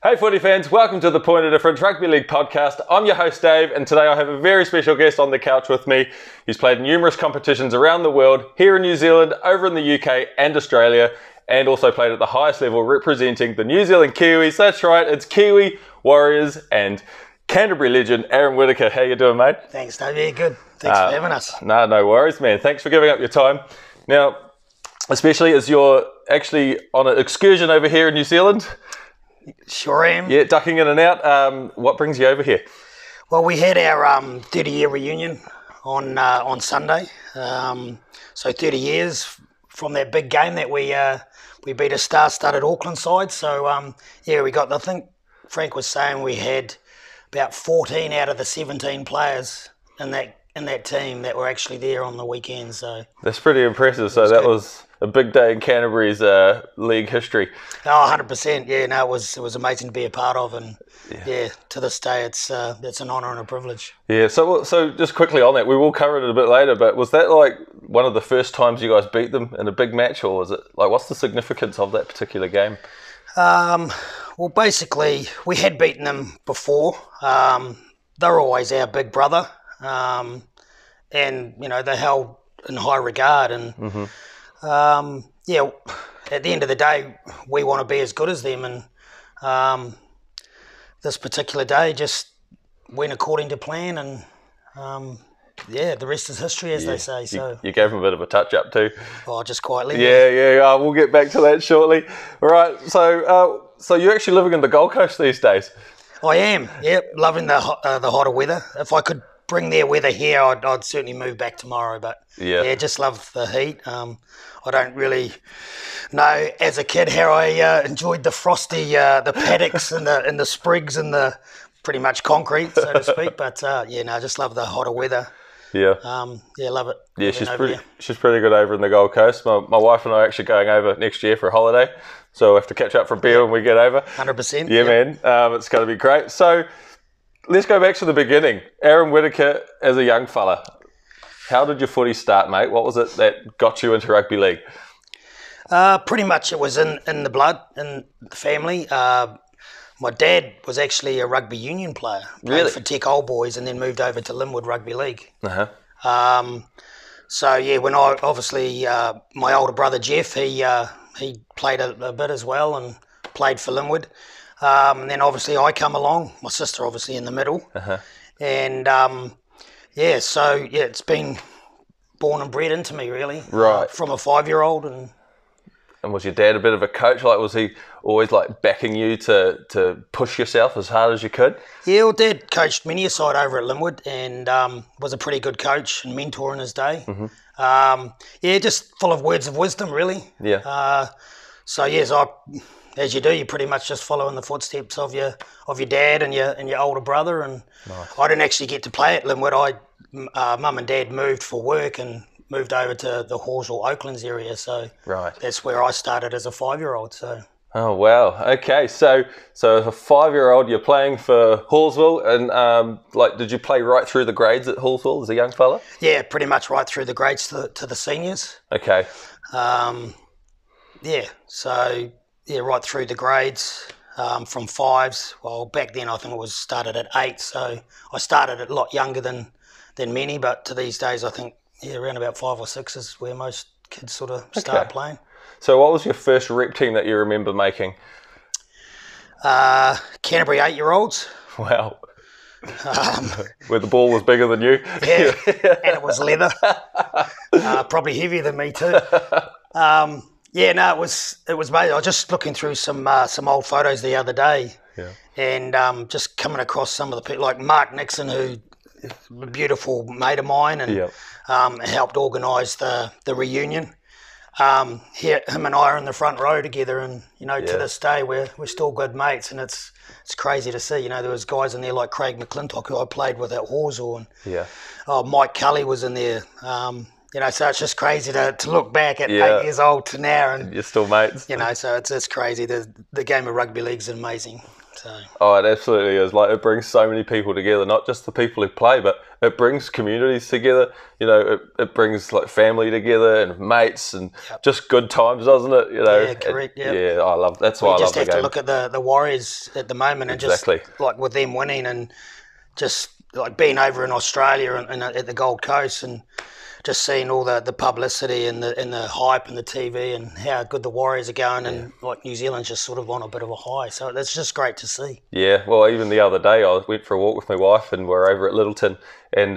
Hey footy fans, welcome to the Point of Difference Rugby League podcast. I'm your host Dave, and today I have a very special guest on the couch with me. He's played numerous competitions around the world, here in New Zealand, over in the UK and Australia, and also played at the highest level representing the New Zealand Kiwis. That's right, it's Kiwi, Warriors and Canterbury legend Aaron Whittaker. How you doing, mate? Thanks, Dave. Yeah, good. Thanks for having us. No worries, man. Thanks for giving up your time. Now, especially as you're actually on an excursion over here in New Zealand. Sure am. Yeah, ducking in and out. What brings you over here? Well, we had our 30-year reunion on Sunday. So 30 years from that big game that we beat a star-studded Auckland side. So, we got, I think Frank was saying we had about 14 out of the 17 players in that team that were actually there on the weekend. So that's pretty impressive. So that was a big day in Canterbury's league history. Oh, 100%. Yeah, no, it was amazing to be a part of, and to this day it's an honour and a privilege. Yeah. So just quickly on that, we will cover it a bit later. But was that like one of the first times you guys beat them in a big match, or was it like what's the significance of that particular game? Well, basically we had beaten them before. They're always our big brother, and they're held in high regard and. Mm-hmm. At the end of the day, we want to be as good as them, and this particular day just went according to plan, and the rest is history, as they say. So you gave them a bit of a touch-up too. Oh, just quietly. Yeah. We'll get back to that shortly. All right. So you're actually living in the Gold Coast these days? I am. Yep, loving the hotter weather. If I could bring their weather here, I'd certainly move back tomorrow. But just love the heat. I don't really know as a kid how I enjoyed the frosty, the paddocks and the sprigs and the pretty much concrete, so to speak. But I just love the hotter weather. Yeah. Love it. Yeah, she's pretty good over in the Gold Coast. My wife and I are actually going over next year for a holiday, so we'll have to catch up for a beer when we get over. 100%. Yeah, man. It's going to be great. So let's go back to the beginning. Aaron Whittaker as a young fella. How did your footy start, mate? What was it that got you into rugby league? Pretty much it was in the blood, in the family. My dad was actually a rugby union player. Played for Tech Old Boys and then moved over to Linwood Rugby League. Uh-huh. When I obviously, my older brother Jeff, he played a bit as well and played for Linwood. And then obviously I come along, my sister obviously in the middle. Uh-huh. And it's been born and bred into me really. Right. From a 5-year-old. And was your dad a bit of a coach? Like, was he always like backing you to push yourself as hard as you could? Yeah, well, Dad coached many a side over at Linwood and was a pretty good coach and mentor in his day. Mm-hmm. Just full of words of wisdom really. Yeah. As you do, you pretty much just follow in the footsteps of your dad and your older brother. And nice. I didn't actually get to play at Linwood. Mum and Dad moved for work and moved over to the Halswell Oaklands area. So that's where I started as a 5-year-old. So. Oh wow. Okay. So as a 5-year-old, you're playing for Halswell, and did you play right through the grades at Halswell as a young fella? Yeah, pretty much right through the grades to the seniors. Okay. Right through the grades from 5s. Well, back then I think it was started at 8, so I started a lot younger than many, but to these days I think around about 5 or 6 is where most kids sort of start playing. So what was your first rep team that you remember making? Canterbury 8-year-olds. Wow. Where the ball was bigger than you. Yeah, and it was leather. Probably heavier than me too. It was amazing. I was just looking through some old photos the other day, and just coming across some of the people like Mark Nixon, who is a beautiful mate of mine, and helped organise the reunion. Him and I are in the front row together, and to this day we're still good mates, and it's crazy to see. There was guys in there like Craig McClintock, who I played with at Horsell, and Mike Cully was in there. So it's just crazy to look back at 8 years old to now, and you're still mates. So it's crazy. The game of rugby league is amazing. So. Oh, it absolutely is. Like, it brings so many people together, not just the people who play, but it brings communities together. You know, it brings like family together and mates and just good times, doesn't it? You know, yeah, correct. Yeah, yeah. I love. That's why I love the game. You just have to look at the Warriors at the moment and just like with them winning and just like being over in Australia and at the Gold Coast and just seeing all the publicity and the hype and the TV and how good the Warriors are going and like New Zealand's just sort of on a bit of a high. So that's just great to see. Yeah, well, even the other day I went for a walk with my wife and we're over at Littleton and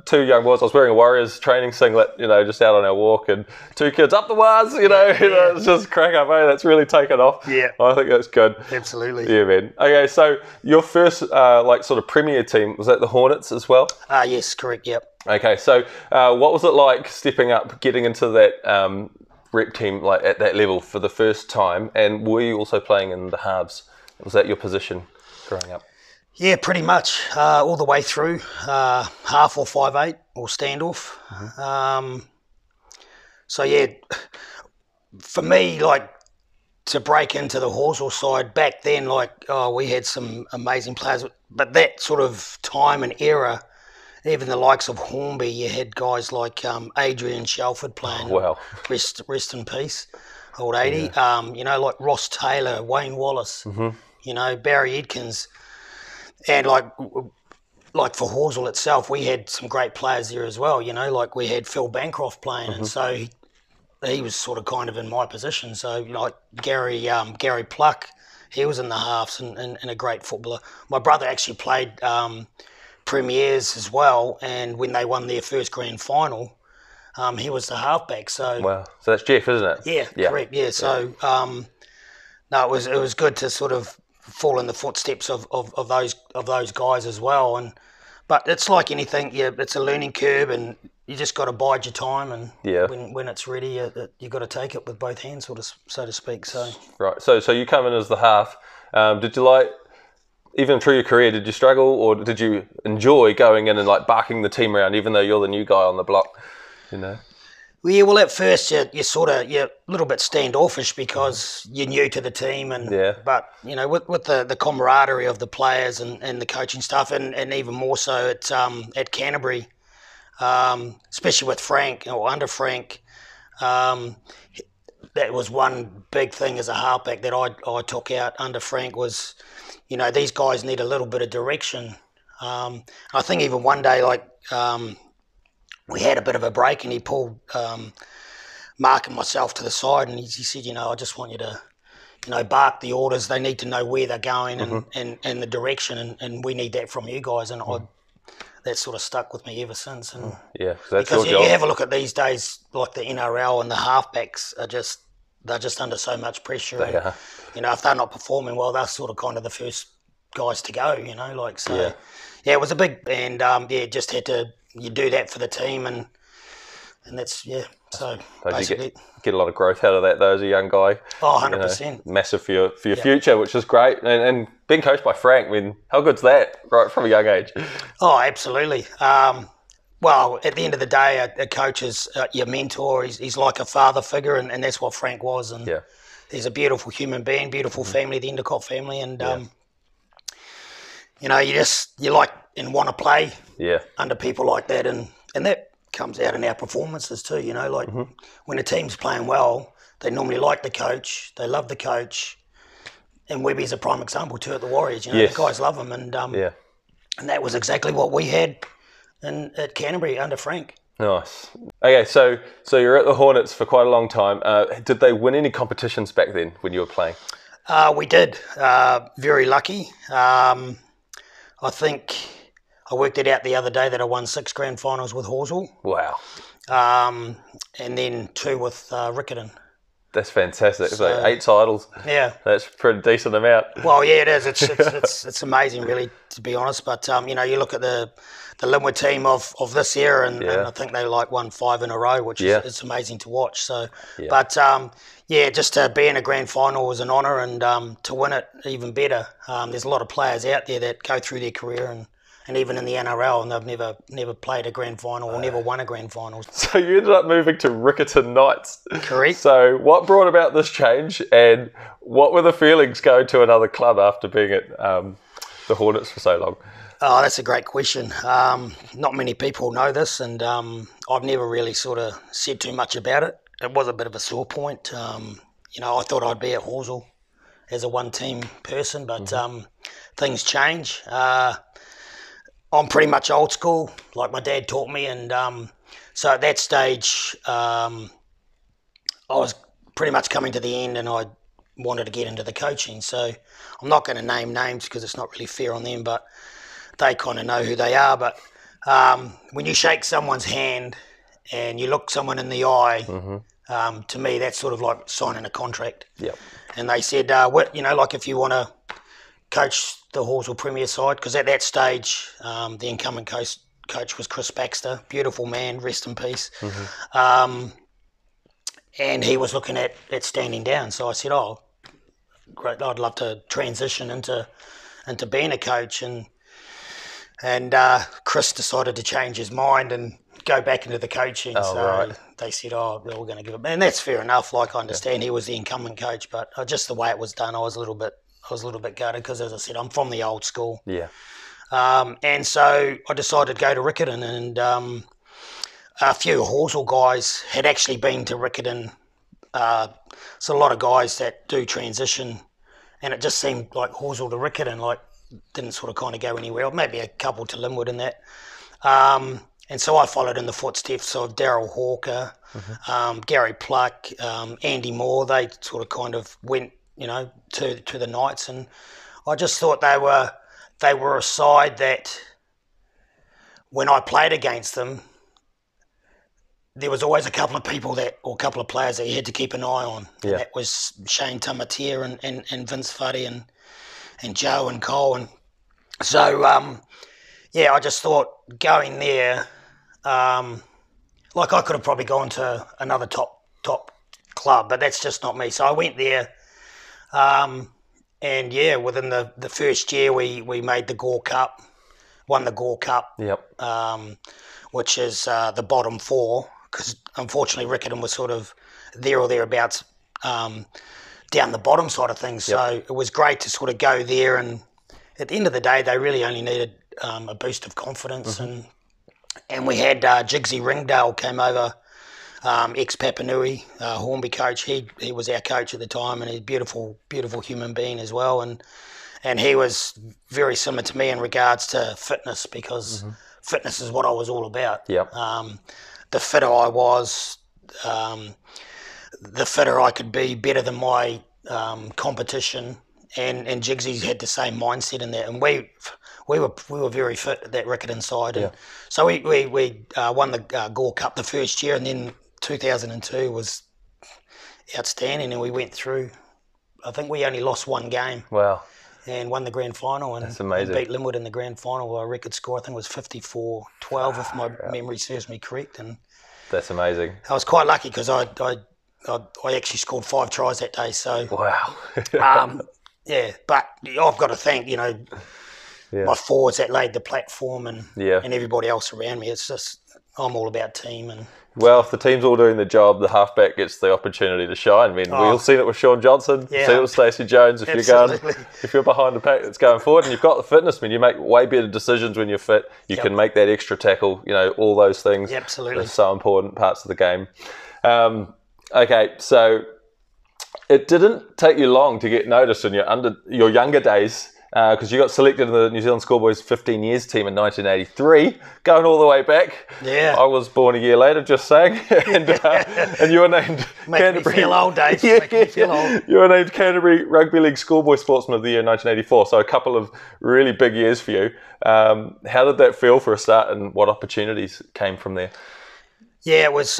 two young boys, I was wearing a Warriors training singlet, you know, just out on our walk and two kids, up the Wars, you know, it's just crack up, eh? That's really taken off. Yeah. I think that's good. Absolutely. Yeah, man. Okay, so your first like sort of premier team, was that the Hornets as well? Yes, correct, yep. Okay, so what was it like stepping up, getting into that rep team like at that level for the first time? And were you also playing in the halves? Was that your position growing up? Yeah, pretty much all the way through, half or 5'8" or standoff. So yeah, for me, like to break into the Halswell side back then, like we had some amazing players, but that sort of time and era. Even the likes of Hornby, you had guys like Adrian Shelford playing. Oh, wow. Rest in peace, old 80. Yeah. You know, like Ross Taylor, Wayne Wallace, you know, Barry Edkins. And like for Halswell itself, we had some great players there as well, you know, like we had Phil Bancroft playing. And so he was sort of kind of in my position. So like Gary Pluck, he was in the halves and a great footballer. My brother actually played... premiers as well, and when they won their first grand final, he was the halfback. So wow, so that's Jeff, isn't it? Yeah, correct. Yeah, so no, it was good to sort of fall in the footsteps of those guys as well. But it's like anything, it's a learning curve, and you just got to bide your time. And when it's ready, you got to take it with both hands, so to speak. So right. So you come in as the half. Did you like? Even through your career, did you struggle or did you enjoy going in and like barking the team around, even though you're the new guy on the block, you know? Yeah, well, at first you're a little bit standoffish because you're new to the team, but you know, with the camaraderie of the players and the coaching staff, and even more so at Canterbury, especially with Frank or under Frank, that was one big thing as a halfback that I took out under Frank was, you know, these guys need a little bit of direction. I think even one day, like, we had a bit of a break and he pulled Mark and myself to the side and he said, you know, I just want you to, you know, bark the orders. They need to know where they're going and the direction, and we need that from you guys. And that sort of stuck with me ever since. And that's because your job. You have a look at these days, like the NRL and the halfbacks they're just under so much pressure. They are. You know, if they're not performing well, they're sort of kind of the first guys to go, you know, like, so, it was a big, and, just had to, you do that for the team, and that's, so basically. You get a lot of growth out of that, though, as a young guy. Oh, 100%. You know, massive for your future, which is great. And being coached by Frank, I mean, how good's that, right, from a young age? Oh, absolutely. Well, at the end of the day, a coach is your mentor. He's like a father figure, and that's what Frank was. And he's a beautiful human being, beautiful family, the Endicott family. And, you know, you like and want to play under people like that. And that comes out in our performances too, you know. Like when a team's playing well, they normally like the coach. They love the coach. And Webby's a prime example too at the Warriors. You know, the guys love him. And and that was exactly what we had at Canterbury under Frank. Nice. Okay, so you're at the Hornets for quite a long time. Did they win any competitions back then when you were playing? We did. Very lucky. I think I worked it out the other day that I won 6 grand finals with Halswell. Wow. And then 2 with Riccarton. That's fantastic. So 8 titles. Yeah. That's a pretty decent amount. Well, yeah, it is. It's amazing, really, to be honest. But, you know, you look at the Linwood team of this era, and I think they won 5 in a row, which is it's amazing to watch. So, but just to be in a grand final was an honour, and to win it even better. There's a lot of players out there that go through their career and even in the NRL, and they've never played a grand final or never won a grand final. So you ended up moving to Riccarton Knights. Correct. So what brought about this change, and what were the feelings going to another club after being at the Hornets for so long? Oh, that's a great question. Not many people know this, and I've never really sort of said too much about it. It was a bit of a sore point. I thought I'd be at Halswell as a one-team person, but things change. I'm pretty much old school, like my dad taught me, and so at that stage, I was pretty much coming to the end, and I wanted to get into the coaching. So I'm not going to name names because it's not really fair on them, but they kind of know who they are. But when you shake someone's hand and you look someone in the eye, to me, that's sort of like signing a contract. Yep. And they said, like if you want to coach the Halswell Premier side, because at that stage, the incumbent coach was Chris Baxter, beautiful man, rest in peace. And he was looking at standing down. So I said, oh, great, I'd love to transition into being a coach. And Chris decided to change his mind and go back into the coaching. They said, oh, well, we're going to give it. And that's fair enough. Like, I understand he was the incumbent coach, but just the way it was done, I was a little bit gutted because, as I said, I'm from the old school. Yeah. And so I decided to go to Riccarton, and a few Halswell guys had actually been to Riccarton. So a lot of guys that do transition, and it just seemed like Halswell to Riccarton, like, didn't sort of kind of go anywhere else. Maybe a couple to Linwood and that. And so I followed in the footsteps of Daryl Hawker, Gary Pluck, Andy Moore. They sort of kind of went, to the Knights, and I just thought they were a side that when I played against them, there was always a couple of players that you had to keep an eye on. Yeah. And that was Shane Tamatea and Vince Fuddy and Joe and Cole. And so, I just thought going there, like I could have probably gone to another top club, but that's just not me. So I went there, and within the first year we made the Gore Cup, won the Gore Cup, which is the bottom four, because unfortunately Riccarton was sort of there or thereabouts down the bottom side of things. So it was great to sort of go there, and at the end of the day they really only needed a boost of confidence, and we had Jigsy Ringdale came over, ex-Papua New Hornby coach. He was our coach at the time, and he's a beautiful human being as well. And he was very similar to me in regards to fitness, because fitness is what I was all about. Yep. The fitter I was, the fitter I could be, better than my competition. And Jigsy had the same mindset in that. And we were very fit at that Riccarton side. And so we won the Gore Cup the first year, and then 2002 was outstanding, and we went through. I think we only lost one game. Wow. And won the grand final, and, that's amazing. And beat Linwood in the grand final. Our record score, I think, was 54-12, if my memory serves me correct. And that's amazing. I was quite lucky because I actually scored 5 tries that day. So wow. But I've got to thank my forwards that laid the platform and everybody else around me. It's just I'm all about team and. Well, if the team's all doing the job, the halfback gets the opportunity to shine. I mean, we've seen it with Sean Johnson, seen it with Stacey Jones. If you're behind the pack that's going forward, and you've got the fitness, I mean, you make way better decisions when you're fit. You can make that extra tackle. All those things. Absolutely, are so important parts of the game. Okay, so it didn't take you long to get noticed in your younger days. Because you got selected in the New Zealand Schoolboys 15 years team in 1983, going all the way back. Yeah. I was born a year later, just saying. And you were named Canterbury. Me feel old, Dave. Feel old. You were named Canterbury Rugby League Schoolboy Sportsman of the Year in 1984, so a couple of really big years for you. How did that feel for a start, and what opportunities came from there? Yeah, it was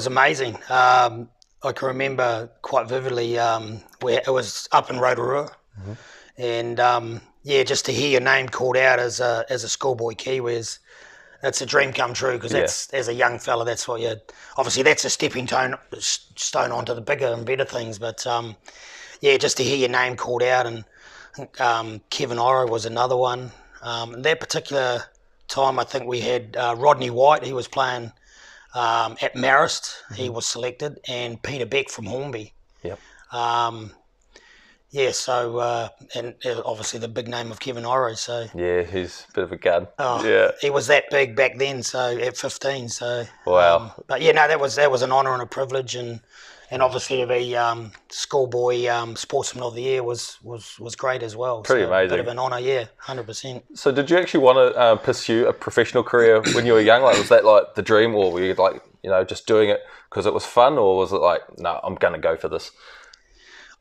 amazing. I can remember quite vividly where it was up in Rotorua. Mm-hmm. And just to hear your name called out as a schoolboy Kiwis, it's a dream come true, because that's, as a young fella, that's what obviously that's a stepping stone onto the bigger and better things. But just to hear your name called out, and Kevin Oro was another one. That particular time, I think we had Rodney White. He was playing at Marist. He was selected, and Peter Beck from Hornby. Yep. So and obviously the big name of Kevin Iro. So yeah, he's a bit of a gun. He was that big back then. So at 15. So wow. But yeah, no, that was an honour and a privilege, and obviously to be schoolboy sportsman of the year was great as well. Pretty amazing. A bit of an honour, yeah, 100%. So did you actually want to pursue a professional career when you were young? Like, was that like the dream, or were you like, just doing it because it was fun, or was it like, no, I'm going to go for this?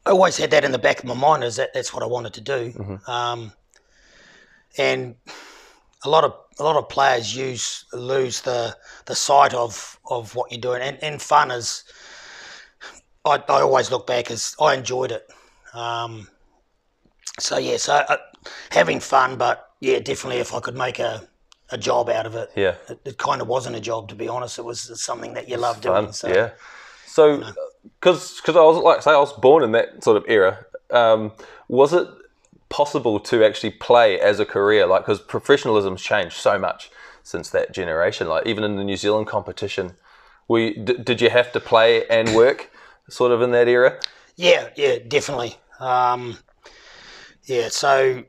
I always had that in the back of my mind, is that's what I wanted to do. And a lot of players lose the sight of what you're doing, and fun is. I always look back as I enjoyed it. Having fun, but yeah, definitely if I could make a job out of it. Yeah, it kind of wasn't a job, to be honest. It was something that you loved doing. So, yeah. So, because I was born in that sort of era. Was it possible to actually play as a career? Like, because professionalism's changed so much since that generation. Like, even in the New Zealand competition, did you have to play and work sort of in that era? Yeah, definitely. So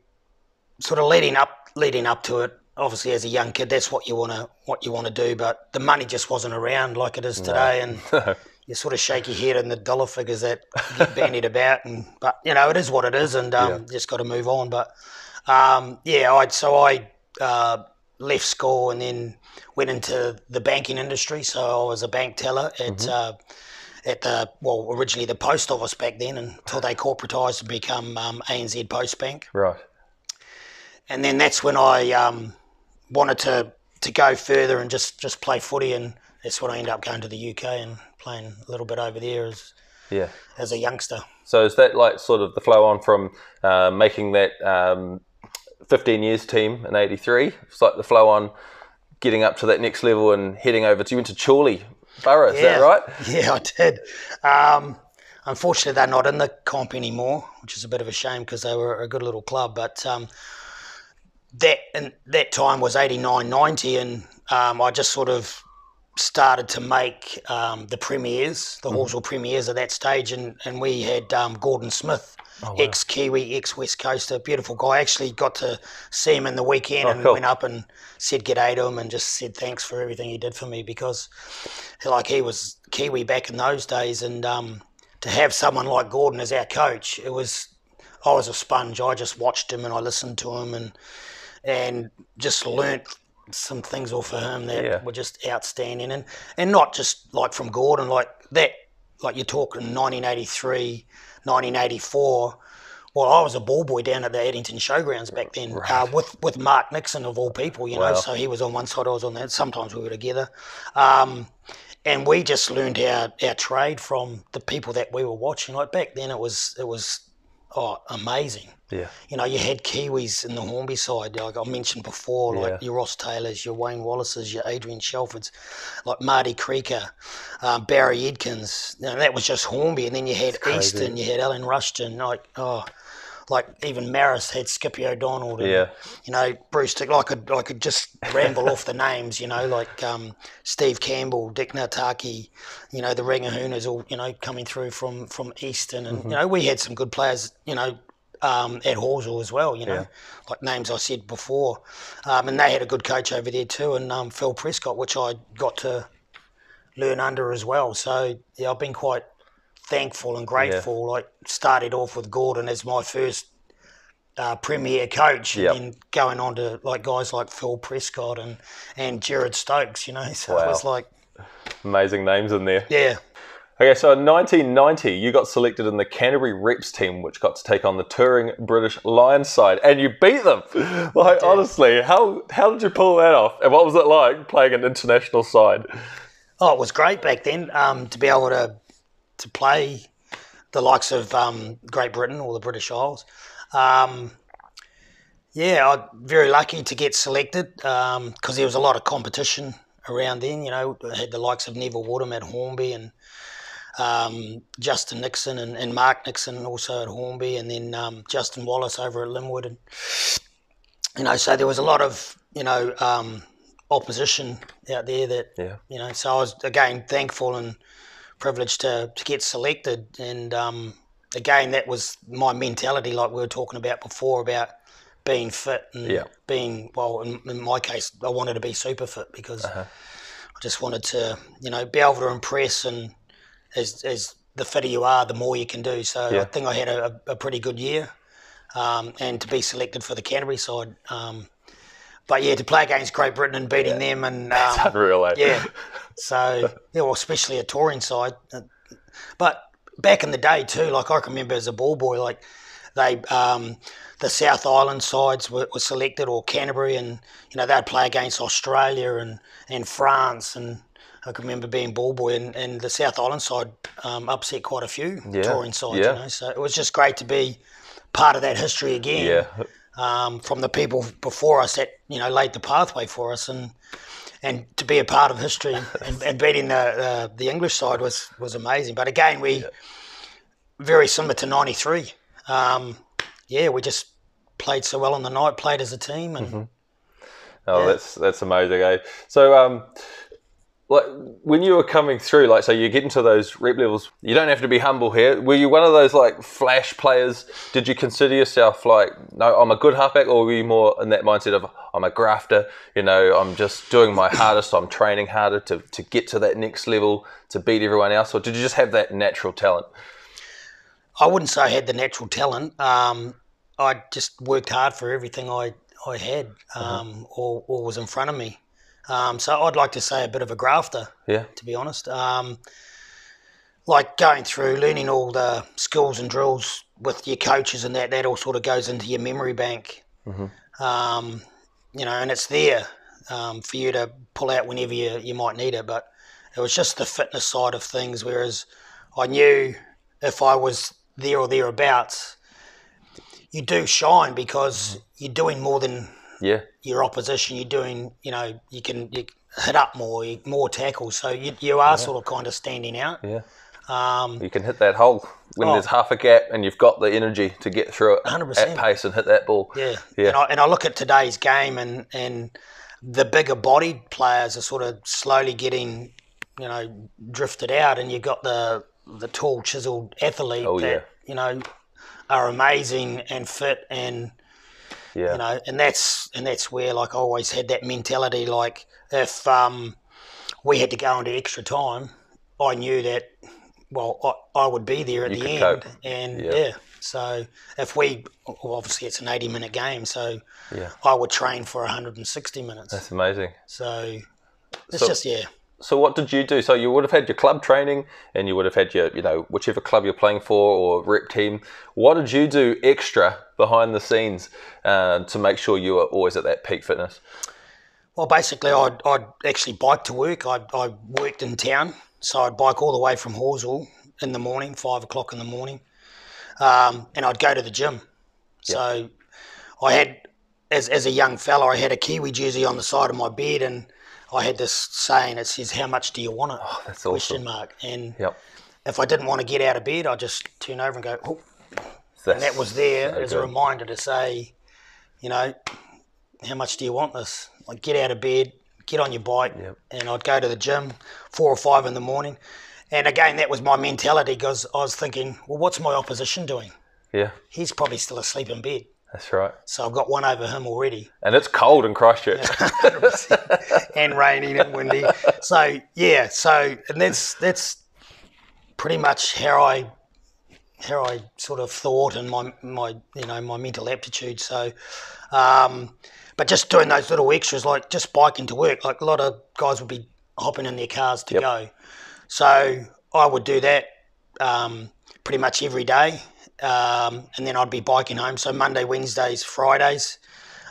sort of leading up to it. Obviously, as a young kid, that's what you want to do. But the money just wasn't around like it is today, and you sort of shake your head in the dollar figures that get bandied about. But it is what it is, and just got to move on. But I left school and then went into the banking industry. So I was a bank teller at originally the post office back then, until they corporatised to become ANZ Post Bank. Right. And then that's when I wanted to go further and just play footy, and that's when I ended up going to the UK and playing a little bit over there as a youngster. So is that like sort of the flow on from making that 15 years team in 83? It's like the flow on getting up to that next level and heading over to, you went to Chorley Borough, is that right? Yeah, I did. Unfortunately, they're not in the comp anymore, which is a bit of a shame because they were a good little club. But that time was 89, 90, and I just sort of started to make the premiers, the Halswell premiers at that stage, and we had Gordon Smith, ex-Kiwi, ex-West Coaster, beautiful guy. I actually got to see him in the weekend and went up and said g'day to him and just said thanks for everything he did for me, because like he was Kiwi back in those days, and to have someone like Gordon as our coach, I was a sponge. I just watched him and I listened to him and just learnt some things off of him that were just outstanding, and not just like from Gordon, like that, like you're talking 1983, 1984. Well, I was a ball boy down at the Addington Showgrounds back then, with Mark Nixon of all people, know. So he was on one side, I was on that. Sometimes we were together, and we just learned our trade from the people that we were watching. Like back then, it was amazing. Yeah. You had Kiwis in the Hornby side, like I mentioned before, like your Ross Taylors, your Wayne Wallaces, your Adrian Shelfords, like Marty Creaker, Barry Edkins. That was just Hornby. And then you had Easton, you had Alan Rushton, like even Marist had Skippy O'Donnell. And, Bruce Dick. I could just ramble off the names, like Steve Campbell, Dick Nataki, the Rangahooners all, coming through from Easton. And, we had some good players, at Halswell as well, like names I said before. And they had a good coach over there too, and Phil Prescott, which I got to learn under as well. So, I've been quite thankful and grateful. Like, started off with Gordon as my first premier coach, and then going on to like guys like Phil Prescott and Jared Stokes, So it was like... amazing names in there. Yeah. Okay, so in 1990, you got selected in the Canterbury Reps team, which got to take on the touring British Lions side, and you beat them. Like, honestly, how did you pull that off? And what was it like playing an international side? Oh, it was great back then, to be able to play the likes of Great Britain or the British Isles. I'm very lucky to get selected because there was a lot of competition around then. I had the likes of Neville Woodham at Hornby, and Justin Nixon and Mark Nixon also at Hornby, and then Justin Wallace over at Linwood. so there was a lot of, opposition out there that, so I was, again, thankful and privileged to get selected. And, again, that was my mentality, like we were talking about before, about being fit and being, well, in my case, I wanted to be super fit because I just wanted to, be able to impress, and as the fitter you are, the more you can do. So I think I had a pretty good year, and to be selected for the Canterbury side. But to play against Great Britain and beating them, and that's unreal, eh? Yeah. So especially a touring side. But back in the day too, like I can remember as a ball boy, like they the South Island sides were selected, or Canterbury, and they'd play against Australia and France, and I can remember being ball boy, and the South Island side upset quite a few touring sides. So it was just great to be part of that history again. Yeah. From the people before us that laid the pathway for us, and to be a part of history and beating the English side was amazing. But again, we very similar to '93. We just played so well on the night, played as a team, and that's amazing, eh? So like when you were coming through, like, so you get into those rep levels, you don't have to be humble here. Were you one of those like flash players? Did you consider yourself like, no, I'm a good halfback, or were you more in that mindset of, I'm a grafter, I'm just doing my hardest, I'm training harder to get to that next level, to beat everyone else? Or did you just have that natural talent? I wouldn't say I had the natural talent. I just worked hard for everything I had, or was in front of me. So I'd like to say a bit of a grafter, to be honest. Like going through, learning all the skills and drills with your coaches, and that all sort of goes into your memory bank. And it's there for you to pull out whenever you might need it. But it was just the fitness side of things, whereas I knew if I was there or thereabouts, you do shine because you're doing more than your opposition. You're doing, you can hit up more tackles. So you are sort of kind of standing out. Yeah. You can hit that hole when there's half a gap, and you've got the energy to get through it 100%. At pace and hit that ball. Yeah. And I look at today's game, and the bigger bodied players are sort of slowly getting, drifted out, and you've got the tall, chiseled athlete that are amazing and fit, and and that's where, like, I always had that mentality, like if we had to go into extra time, I knew that I would be there at the end. Cope. And so if obviously it's an 80-minute game, so I would train for 160 minutes. That's amazing. So it's just So what did you do? So you would have had your club training, and you would have had your, whichever club you're playing for or rep team. What did you do extra behind the scenes to make sure you were always at that peak fitness? Well, basically, I'd actually bike to work. I worked in town, so I'd bike all the way from Halswell in the morning, 5 o'clock in the morning, and I'd go to the gym. So I had, as a young fella, I had a Kiwi jersey on the side of my bed, and I had this saying, it says, "How much do you want it?" Oh, that's awesome. And if I didn't want to get out of bed, I'd just turn over and go, "Oh." And that was there as a reminder to say, how much do you want this? Like, get out of bed, get on your bike, and I'd go to the gym 4 or 5 in the morning. And again, that was my mentality, because I was thinking, well, what's my opposition doing? Yeah. He's probably still asleep in bed. That's right. So I've got one over him already. And it's cold in Christchurch. 100%. And raining and windy. So, and that's pretty much how I sort of thought, and my mental aptitude. So, but just doing those little extras, like just biking to work, like a lot of guys would be hopping in their cars to go. So I would do that pretty much every day. And then I'd be biking home. So Monday, Wednesdays, Fridays,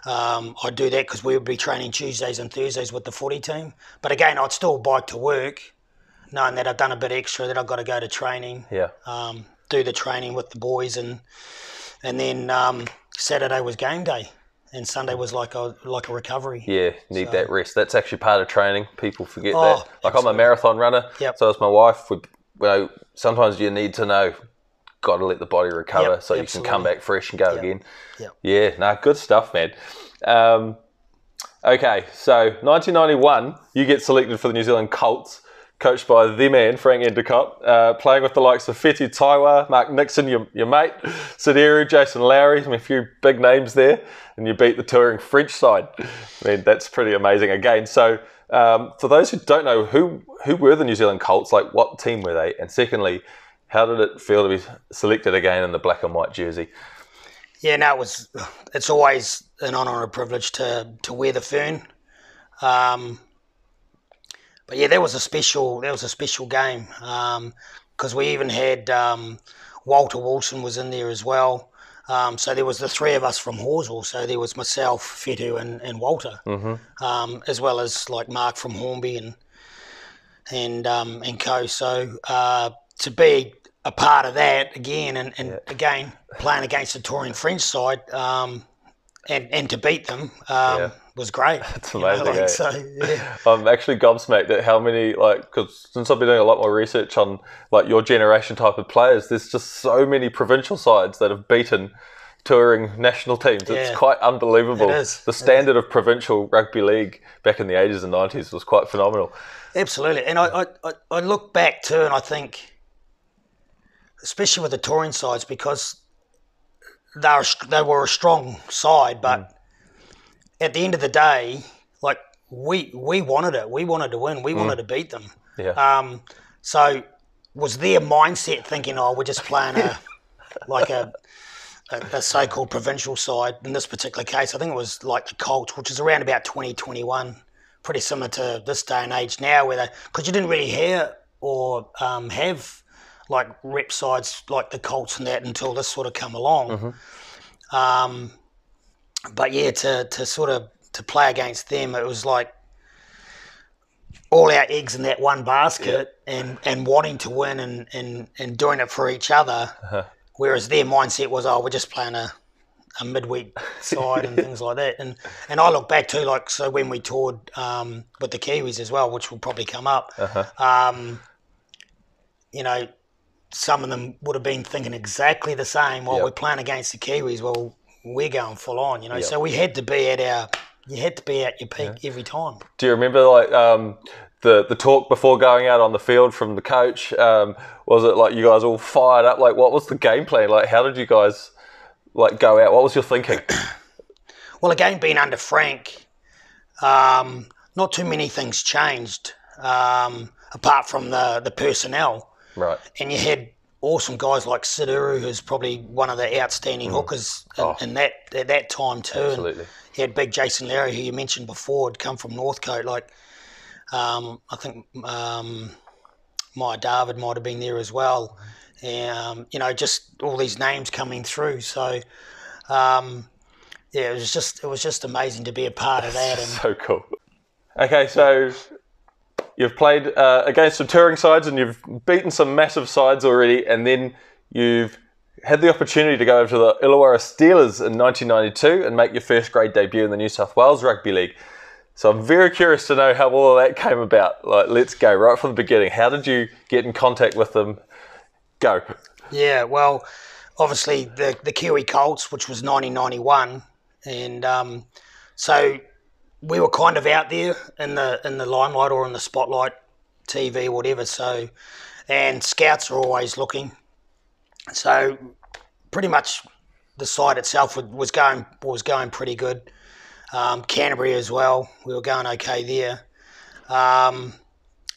I'd do that because we would be training Tuesdays and Thursdays with the footy team. But again, I'd still bike to work, knowing that I'd done a bit extra, that I've got to go to training, do the training with the boys, and then Saturday was game day, and Sunday was like a recovery. Yeah, need that rest. That's actually part of training. People forget that. Like, I'm a marathon runner, so is my wife. Sometimes you need to know, got to let the body recover so you can come back fresh and go again. Yeah, good stuff, man. Okay, so 1991, you get selected for the New Zealand Colts, coached by the man, Frank Endicott, playing with the likes of Fetu Taiwa, Mark Nixon, your mate, Sidiru, Jason Lowry, a few big names there, and you beat the touring French side. I mean, that's pretty amazing again. So for those who don't know, who were the New Zealand Colts? Like, what team were they? And secondly, how did it feel to be selected again in the black and white jersey? Yeah, no, it's always an honour and a privilege to wear the fern. But yeah, that was a special game because we even had Walter Wilson was in there as well. So there was the three of us from Halswell. So there was myself, Fetu, and Walter, as well as like Mark from Hornby and co. So to be a part of that again, and again playing against the touring French side, and to beat them was great. That's amazing. Yeah. I'm actually gobsmacked at how many, because since I've been doing a lot more research on like your generation type of players, there's just so many provincial sides that have beaten touring national teams. It's quite unbelievable. It is. The standard of provincial rugby league back in the 80s and 90s was quite phenomenal. Absolutely. And I look back too, and I think, especially with the touring sides, because they were a strong side, but at the end of the day, like we wanted it. We wanted to win. We wanted to beat them. Yeah. So was their mindset thinking, we're just playing a so-called provincial side. In this particular case, I think it was like the Colts, which is around about 2021, pretty similar to this day and age now, because you didn't really hear or have like rep sides like the Colts and that until this sort of come along. But yeah, to play against them, it was like all our eggs in that one basket, and wanting to win and doing it for each other. Whereas their mindset was, we're just playing a midweek side and things like that. And I look back to so when we toured with the Kiwis as well, which will probably come up. Some of them would have been thinking exactly the same. We're playing against the Kiwis. Well, we're going full on, So we had to be at your peak every time. Do you remember the talk before going out on the field from the coach? Was it like you guys all fired up? Like, what was the game plan? Like, how did you guys go out? What was your thinking? Well, again, being under Frank, not too many things changed apart from the personnel. Right. And you had awesome guys like Sidiru, who's probably one of the outstanding hookers in at that time too. Absolutely. And you had big Jason Lowry, who you mentioned before, had come from Northcote. I think Maya David might have been there as well. Just all these names coming through. So, it was just amazing to be a part of that. And so cool. Okay, so you've played against some touring sides and you've beaten some massive sides already, and then you've had the opportunity to go over to the Illawarra Steelers in 1992 and make your first grade debut in the New South Wales Rugby League. So I'm very curious to know how all of that came about. Let's go right from the beginning. How did you get in contact with them? Go. Yeah, well, obviously the Kiwi Colts, which was 1991, and so we were kind of out there in the limelight or in the spotlight, TV, whatever. So, and scouts are always looking. So, pretty much the side itself was going pretty good. Canterbury as well, we were going okay there. And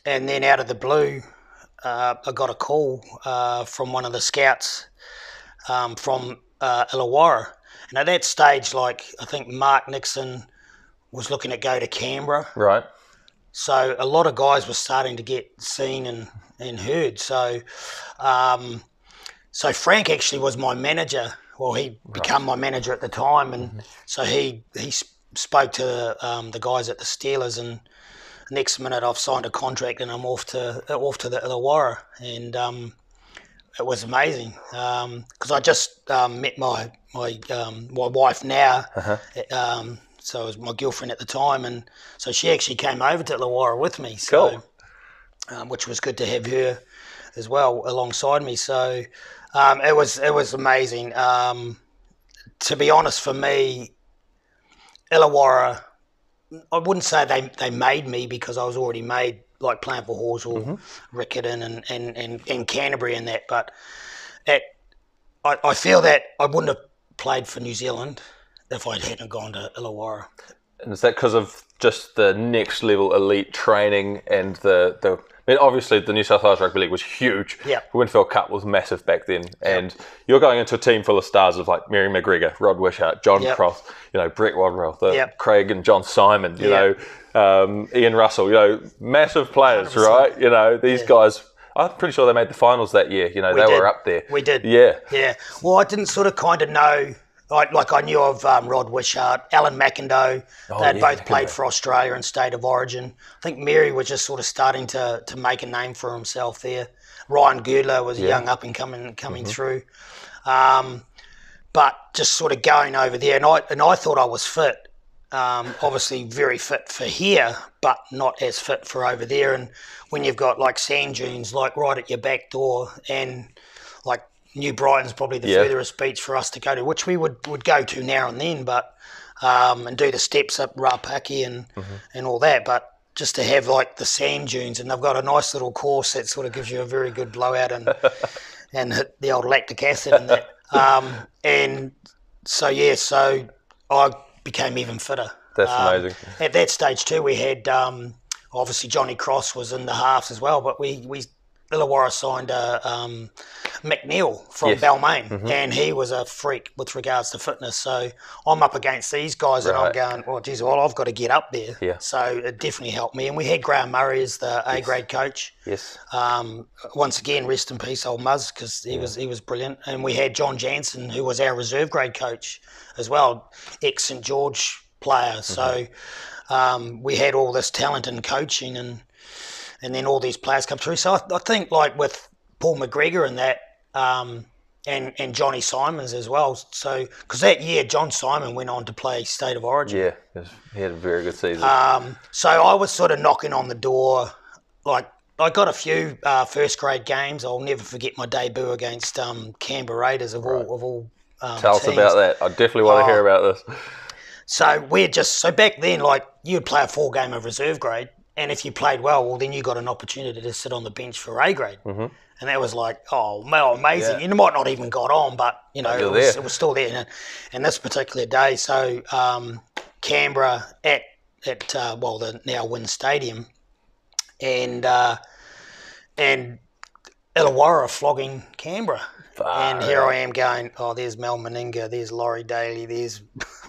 then out of the blue, I got a call from one of the scouts from Illawarra. And at that stage, I think Mark Nixon was looking at go to Canberra. Right. So a lot of guys were starting to get seen and heard. So so Frank actually was my manager. Well, he became my manager at the time, and so he spoke to the guys at the Steelers, and next minute I've signed a contract and I'm off to the Illawarra, and it was amazing because I just met my wife now. So it was my girlfriend at the time, and so she actually came over to Illawarra with me. So, cool. Which was good to have her as well alongside me. So, It was amazing. To be honest, for me, Illawarra, I wouldn't say they made me, because I was already made, like playing for Halswell, Riccarton and Canterbury and that. But I feel that I wouldn't have played for New Zealand if I hadn't gone to Illawarra. And is that because of just the next level elite training and I mean, obviously the New South Wales Rugby League was huge. Yeah. The Winfield Cup was massive back then. And you're going into a team full of stars of like Mary McGregor, Rod Wishart, John Cross, Brett Wadwell, Craig and John Simon, you know, Ian Russell, massive players, 100%. Right? These guys, I'm pretty sure they made the finals that year. They were up there. We did. Yeah. Yeah. Well, I didn't sort of kind of know. I knew of Rod Wishart, Alan McIndoe. They'd both played for Australia and State of Origin. I think Mary was just sort of starting to make a name for himself there. Ryan Girdler was young up and coming through. But just sort of going over there, and I thought I was fit. Obviously very fit for here, but not as fit for over there. And when you've got like sand dunes like right at your back door, and like New Brighton's probably the furthest beach for us to go to, which we would go to now and then, but and do the steps up Rapaki and all that. But just to have like the sand dunes, and they've got a nice little course that sort of gives you a very good blowout and hit the old lactic acid and that. And so I became even fitter. That's amazing. At that stage too, we had obviously Johnny Cross was in the halves as well, but we Illawarra signed McNeil from Balmain, and he was a freak with regards to fitness. So I'm up against these guys, and I'm going, oh, geez, well, I've got to get up there. Yeah. So it definitely helped me. And we had Graham Murray as the A-grade coach. Yes. Once again, rest in peace, old Muzz, because he was brilliant. And we had John Jansen, who was our reserve grade coach as well, ex-St George player. So we had all this talent in coaching, and then all these players come through. So I think like with Paul McGregor and that, and Johnny Simons as well. So because that year John Simon went on to play State of Origin. Yeah, he had a very good season. So I was sort of knocking on the door. Like I got a few first grade games. I'll never forget my debut against Canberra Raiders of all. Tell us about that. I definitely want to hear about this. So back then, like you'd play a 4-game of reserve grade. And if you played well, then you got an opportunity to sit on the bench for A grade. And that was like, amazing. You might not even got on, but, it was still there. And this particular day, so Canberra at the now Wynn Stadium, and Illawarra flogging Canberra. And here I am going, there's Mel Meninga, there's Laurie Daly, there's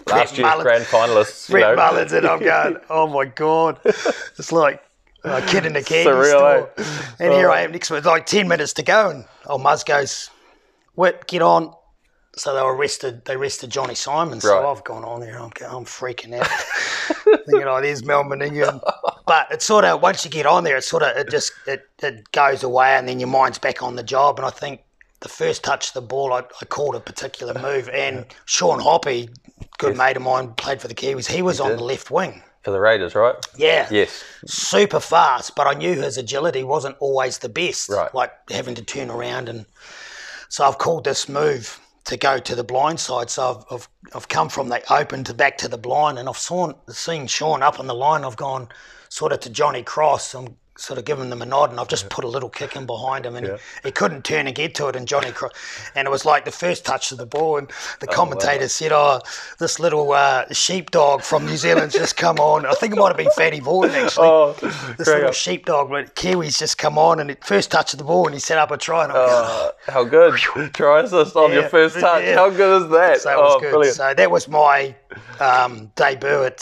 last year's grand finalists. Brett Mullins, and I'm going, oh my God. It's like a kid in a candy surreal, store. And here I am next to it, like 10 minutes to go, and Muzz goes, Whit, get on. So they arrested Johnny Simon. So I've gone on there, I'm freaking out. Thinking, there's Mel Meninga. But it's sort of, once you get on there, it goes away, and then your mind's back on the job. And I think the first touch of the ball, I called a particular move, and Sean Hoppy, good mate of mine, played for the Kiwis. He was on the left wing. For the Raiders, right? Yeah. Yes. Super fast, but I knew his agility wasn't always the best, like having to turn around. And so I've called this move to go to the blind side. So I've come from the open to back to the blind, and I've seen Sean up on the line. I've gone sort of to Johnny Cross. I'm sort of giving them a nod, and I've just put a little kick in behind him, and he couldn't turn and get to it, and Johnny Cross, and it was like the first touch of the ball, and the commentator said, this little sheepdog from New Zealand's just come on. I think it might have been Fatty Vaughan, actually. This little sheepdog, but Kiwis just come on, and first touch of the ball, and he set up a try, and I'm going, how good. Try assist on your first touch. How good is that? So it was good. Brilliant. So that was my debut at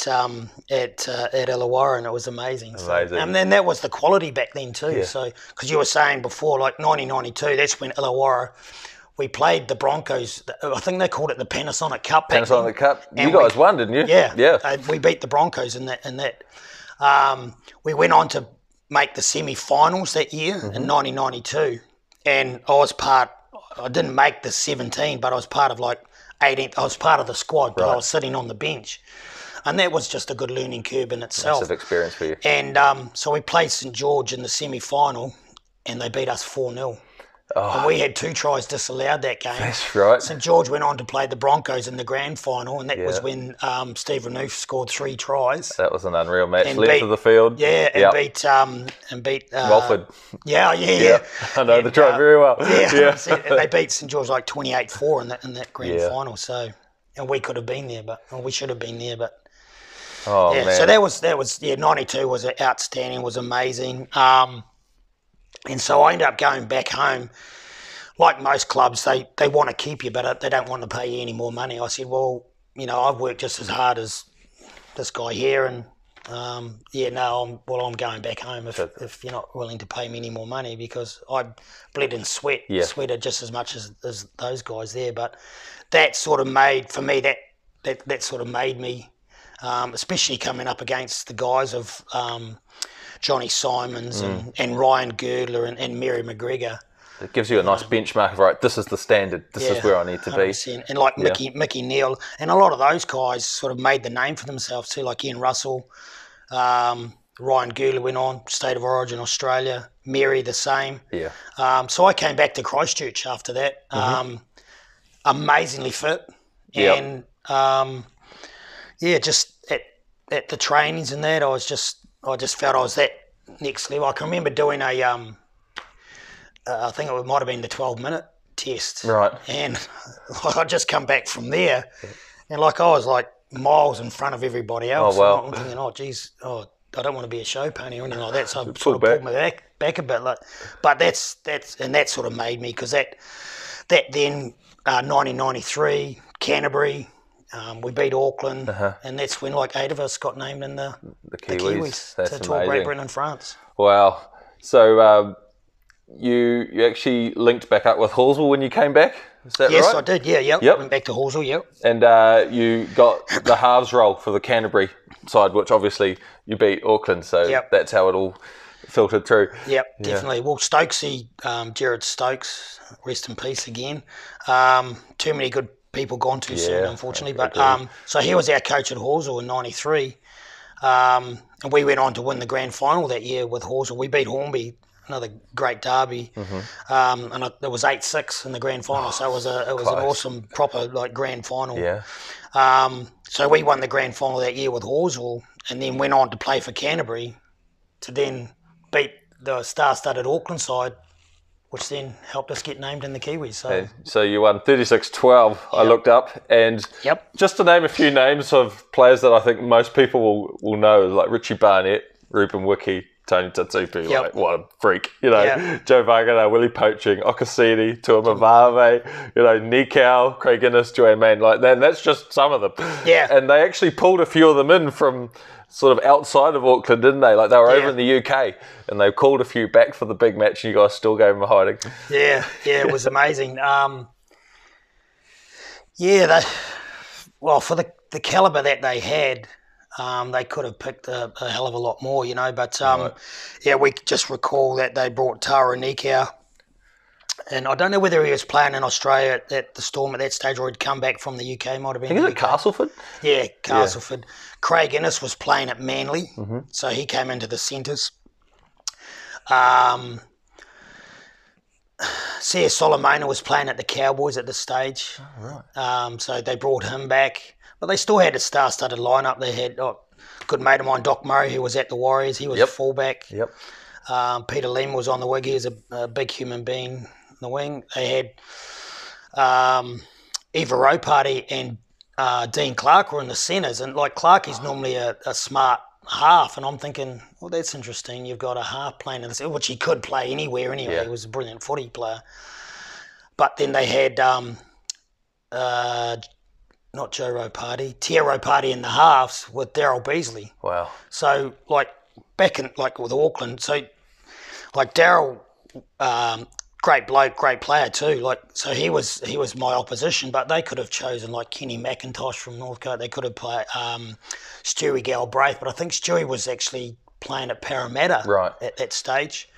Illawarra, and it was amazing. And then that was the quality back then too. So because you were saying before, like 1992, that's when Illawarra, we played the Broncos. I think they called it the Panasonic Cup. Panasonic Cup. You guys won, didn't you? Yeah. We beat the Broncos in that. We went on to make the semi-finals that year in 1992, and I didn't make the 17, but I was part of like 18th. I was part of the squad, but I was sitting on the bench. And that was just a good learning curve in itself. Massive experience for you. And so we played St George in the semi-final, and they beat us 4-0. And we had 2 tries disallowed that game. That's right. St George went on to play the Broncos in the grand final, and that was when Steve Renouf scored 3 tries. That was an unreal match. And Left of the field. Yeah, and beat Walford. Yeah. I know the try very well. Yeah. And they beat St George like 28-4 in that grand final. So, and we could have been there, we should have been there, but. Man. So that was 92 was outstanding, was amazing. And so I ended up going back home. Like most clubs, they want to keep you, but they don't want to pay you any more money. I said, well, I've worked just as hard as this guy here, and I'm going back home if you're not willing to pay me any more money, because I bled and sweated just as much as those guys there. But that sort of made, for me, that sort of made me, especially coming up against the guys of Johnny Simons and Ryan Girdler and Mary McGregor. It gives you a nice benchmark of, right, this is the standard, this is where I need to 100%. Be. And like Mickey Neal, and a lot of those guys sort of made the name for themselves too, like Ian Russell, Ryan Girdler went on, State of Origin Australia, Mary the same. Yeah. So I came back to Christchurch after that, amazingly fit. And just at the trainings and that, I just felt I was that next level. I can remember doing I think it might have been the 12-minute test. Right. And I'd just come back from there, and I was like miles in front of everybody else. Oh, wow. And I'm thinking, I don't want to be a show pony or anything like that. So I sort of pulled my back a bit. But that sort of made me, because that then 1993 Canterbury. We beat Auckland, and that's when 8 of us got named in the Kiwis That's to tour amazing. Great Britain and France. Wow. So you actually linked back up with Halswell when you came back? Is that right? Yes, I did. Yeah, yep. Went back to Halswell, yep. And you got the halves role for the Canterbury side, which obviously you beat Auckland, so that's how it all filtered through. Yep, definitely. Well, Stokesy, Jared Stokes, rest in peace again. Too many good people gone too soon, unfortunately. But so he was our coach at Halswell in 93. And we went on to win the grand final that year with Halswell. We beat Hornby, another great derby. And it was 8-6 in the grand final. So it was an awesome, proper grand final. Yeah. So we won the grand final that year with Halswell, and then went on to play for Canterbury to then beat the star-studded Auckland side, which then helped us get named in the Kiwis. So you won 36-12, I looked up. And just to name a few names of players that I think most people will know, like Richie Barnett, Ruben Wiki, Tony Tatsupu, what a freak. Joe Vagana, Willie Poaching, Okasini, Tuamavave, Nikau, Craig Innes, Joanne Mann, that's just some of them. Yeah. And they actually pulled a few of them in from sort of outside of Auckland, didn't they? They were over in the UK, and they called a few back for the big match, and you guys still gave them a hiding. Yeah, it was amazing. For the calibre that they had, they could have picked a hell of a lot more, But we just recall that they brought Tara Nikau, and I don't know whether he was playing in Australia at the Storm at that stage, or he'd come back from the UK. Might have been. I think it was Castleford. Yeah, Castleford. Yeah. Craig Innes was playing at Manly, so he came into the centres. C.S. Solomona was playing at the Cowboys at this stage. Oh, right. So they brought him back. But they still had a star-studded lineup. They had a good mate of mine, Doc Murray, who was at the Warriors. He was a fullback. Yep. Peter Lim was on the wing. He was a big human being in the wing. They had Eva Ropati and Dean Clark were in the centres. And Clark is normally a smart half. And I'm thinking, well, that's interesting. You've got a half playing in this, which he could play anywhere anyway. Yeah. He was a brilliant footy player. But then they had not Joe Ropati, Tia Ropati in the halves with Daryl Beasley. Wow. So back in with Auckland, so Daryl, great bloke, great player too. So he was my opposition, but they could have chosen Kenny McIntosh from Northcote. They could have played Stewie Galbraith, but I think Stewie was actually playing at Parramatta at that stage.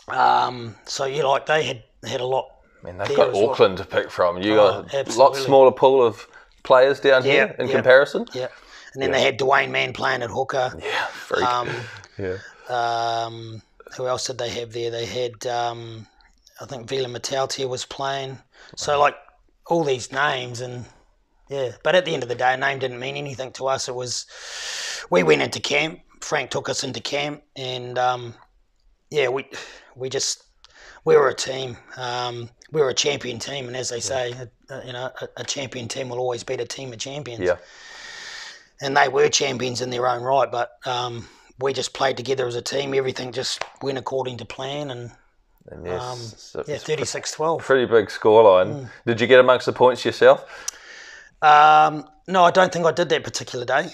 So they had a lot. I mean, they've got Auckland to pick from. You got a lot smaller pool of players down here in comparison. Yeah. And then they had Dwayne Mann playing at hooker. Yeah, freak. Who else did they have there? They had I think Vila Matautia was playing. So, like, all these names and, yeah. But at the end of the day, a name didn't mean anything to us. It was, we went into camp. Frank took us into camp and, we were a team. We were a champion team. And as they say, a champion team will always beat a team of champions. Yeah. And they were champions in their own right, but we just played together as a team. Everything just went according to plan, and yes, 36-12. Pretty big scoreline. Did you get amongst the points yourself? No, I don't think I did that particular day.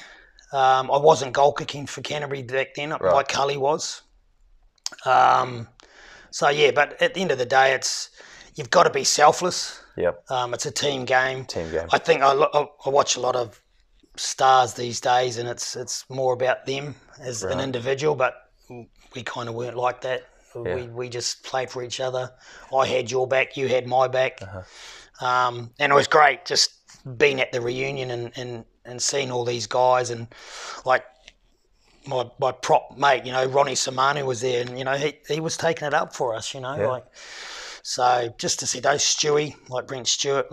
I wasn't goal kicking for Canterbury back then, like Cully was. But at the end of the day, you've got to be selfless. Yep. It's a team game. Team game. I think I watch a lot of stars these days, and it's more about them as an individual, but we kind of weren't like that. Yeah. We just played for each other. I had your back, you had my back. And it was great just being at the reunion and seeing all these guys, and like my prop mate, Ronnie Samanu was there, and he was taking it up for us, so just to see those Stewie, like Brent Stewart,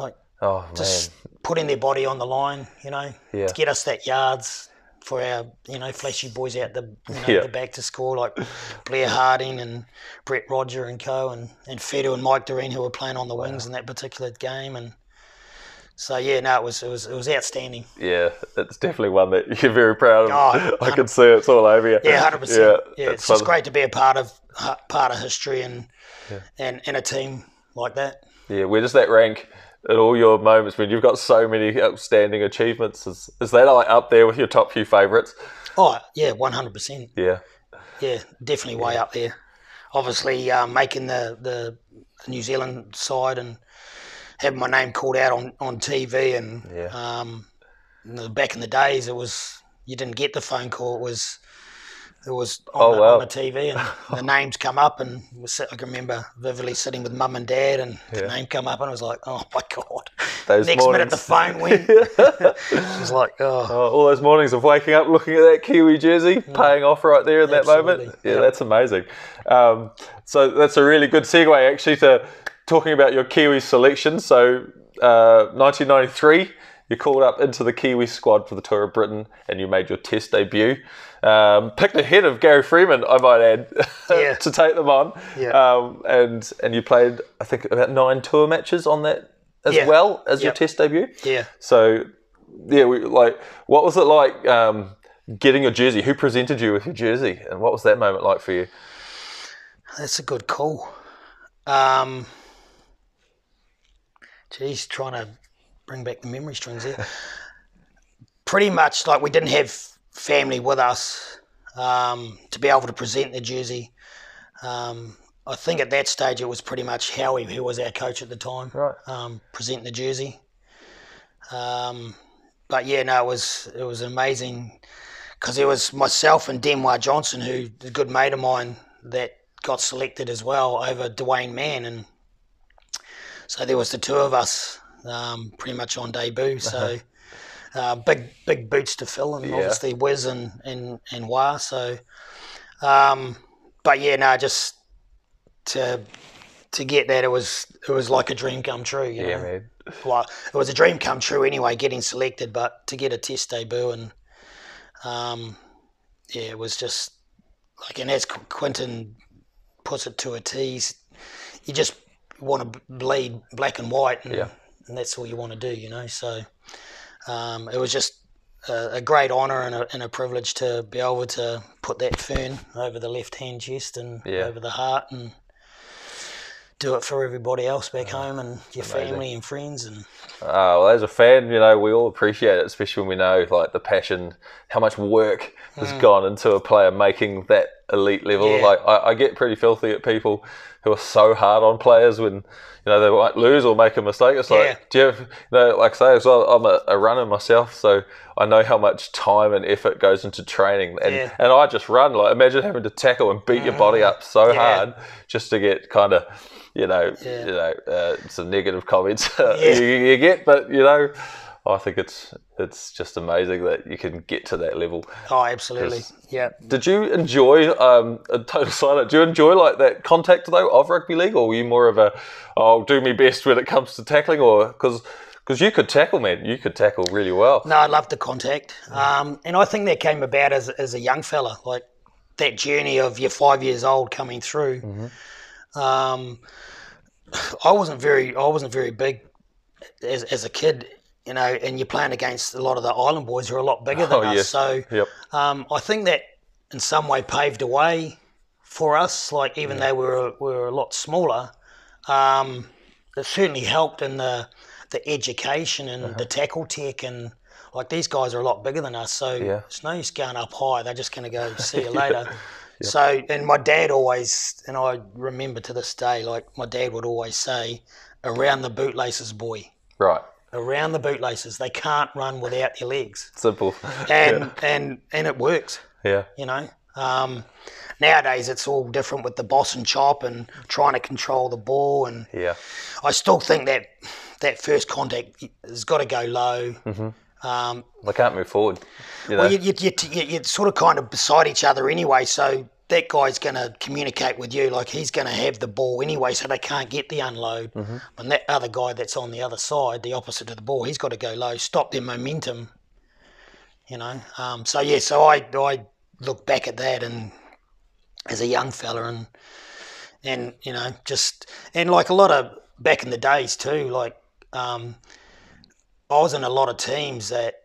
just putting their body on the line, to get us that yards for our, flashy boys out the back to score, like Blair Harding and Brett Roger and co, and Fedu and Mike Doreen, who were playing on the wings in that particular game. And so, it was outstanding. Yeah, it's definitely one that you're very proud of. I can see it's all over you. Yeah, 100%. Yeah, it's just great to be a part of history and a team like that. Yeah, where does that rank at all your moments when you've got so many outstanding achievements? Is that like up there with your top few favourites? Oh, yeah, 100%. Yeah. Yeah, definitely way up there. Obviously, making the New Zealand side and having my name called out on TV, and back in the days, you didn't get the phone call. It was on the TV, and the names come up, and I can remember vividly sitting with mum and dad, and the name come up, and I was like, oh my God. Those Next mornings. minute the phone went. It was like, all those mornings of waking up, looking at that Kiwi jersey, paying off right there in that moment. Yeah, that's amazing. So that's a really good segue actually to talking about your Kiwi selection. So 1993, you called up into the Kiwi squad for the Tour of Britain, and you made your Test debut. Picked ahead of Gary Freeman, I might add, to take them on. Yeah. And you played, I think, about 9 tour matches on that as well as your Test debut. Yeah. So, what was it like getting your jersey? Who presented you with your jersey, and what was that moment like for you? That's a good call. Trying to bring back the memory strings there. Pretty much, like, we didn't have family with us to be able to present the jersey. I think at that stage it was pretty much Howie, who was our coach at the time, presenting the jersey. But it was amazing because it was myself and Denwar Johnson, who's a good mate of mine, that got selected as well over Dwayne Mann, and so there was the two of us pretty much on debut. So big boots to fill, and obviously Wiz and Wah. So, just to get that, it was like a dream come true. You know? Man. Well, it was a dream come true anyway, getting selected. But to get a Test debut, and it was just like, and as Quinton puts it to a T, you just want to bleed black and white, and that's all you want to do, So it was just a great honour and a privilege to be able to put that fern over the left-hand chest and over the heart, and do it for everybody else back home and your family and friends. And well, as a fan, we all appreciate it, especially when we know like the passion, how much work has gone into a player making that elite level. Yeah. Like I get pretty filthy at people who are so hard on players when they might lose or make a mistake. It's like, do you have, like say as well, I'm a runner myself, so I know how much time and effort goes into training, and I just run. Like imagine having to tackle and beat your body up so hard just to get kind of some negative comments you get, but I think it's just amazing that you can get to that level. Oh, absolutely. Yeah. Did you enjoy a total side note? Do you enjoy like that contact though of rugby league, or were you more of a I'll do my best when it comes to tackling, or because you could tackle, man, you could tackle really well. No, I loved the contact, and I think that came about as a young fella, like that journey of you're 5 years old coming through. I wasn't very big as a kid. You know, and you're playing against a lot of the island boys who are a lot bigger than us. Yes. So I think that in some way paved a way for us. Like even though we were a lot smaller, it certainly helped in the education and the tackle tech, and like these guys are a lot bigger than us. So it's no use going up high. They're just going to go see you later. So, and my dad always, and I remember to this day, like my dad would always say, around the bootlaces, boy. Right. Around the bootlaces, they can't run without their legs. Simple. And it works. Yeah. You know, nowadays it's all different with the boss and chop and trying to control the ball. And I still think that first contact has got to go low. They can't move forward. You know? Well, you're sort of kind of beside each other anyway, so that guy's going to communicate with you, like he's going to have the ball anyway, so they can't get the unload. And that other guy that's on the other side, the opposite of the ball, he's got to go low, stop their momentum. You know, so I look back at that and as a young fella, and you know, just and like a lot of back in the days too, like I was in a lot of teams that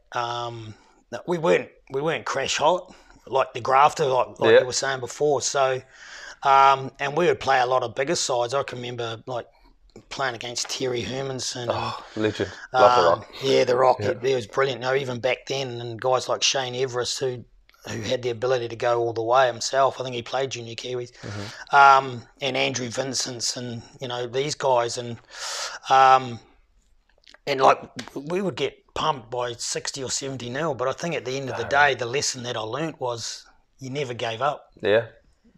we weren't crash hot. Like the grafter, like you were saying before. So, and we would play a lot of bigger sides. I can remember like playing against Terry Hermanson. Legend. Love the Rock. Yeah, the Rock. Yeah. It was brilliant. No, even back then, and guys like Shane Everest, who had the ability to go all the way himself. I think he played junior Kiwis. And Andrew Vincent's, and you know these guys, and like we would get pumped by 60 or 70 nil, but I think at the end of the day, the lesson that I learnt was you never gave up. Yeah,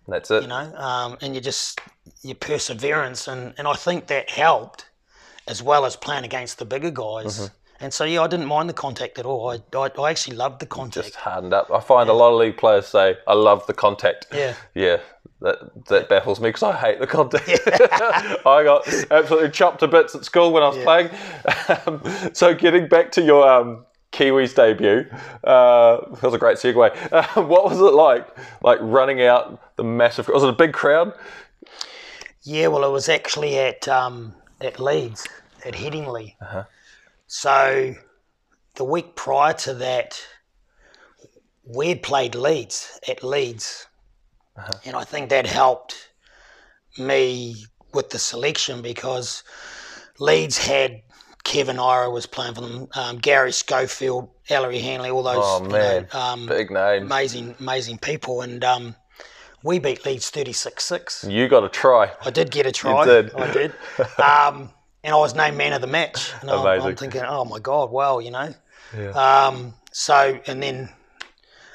that's it. You know, and your perseverance, and I think that helped, as well as playing against the bigger guys. And so, I didn't mind the contact at all. I actually loved the contact. Just hardened up. I find a lot of league players say, I love the contact. Yeah. That baffles me because I hate the contact. I got absolutely chopped to bits at school when I was playing. So getting back to your Kiwis debut, that was a great segue. What was it like running out the massive... Was it a big crowd? Yeah, well, it was actually at Leeds, at Headingley. So the week prior to that, we'd played Leeds at Leeds. And I think that helped me with the selection because Leeds had Kevin Ira was playing for them, Gary Schofield, Ellery Hanley, all those big names, amazing people, and we beat Leeds 36-6. You got a try. I did get a try. You did. I did. And I was named man of the match. And I'm thinking, oh my God, well, you know. So and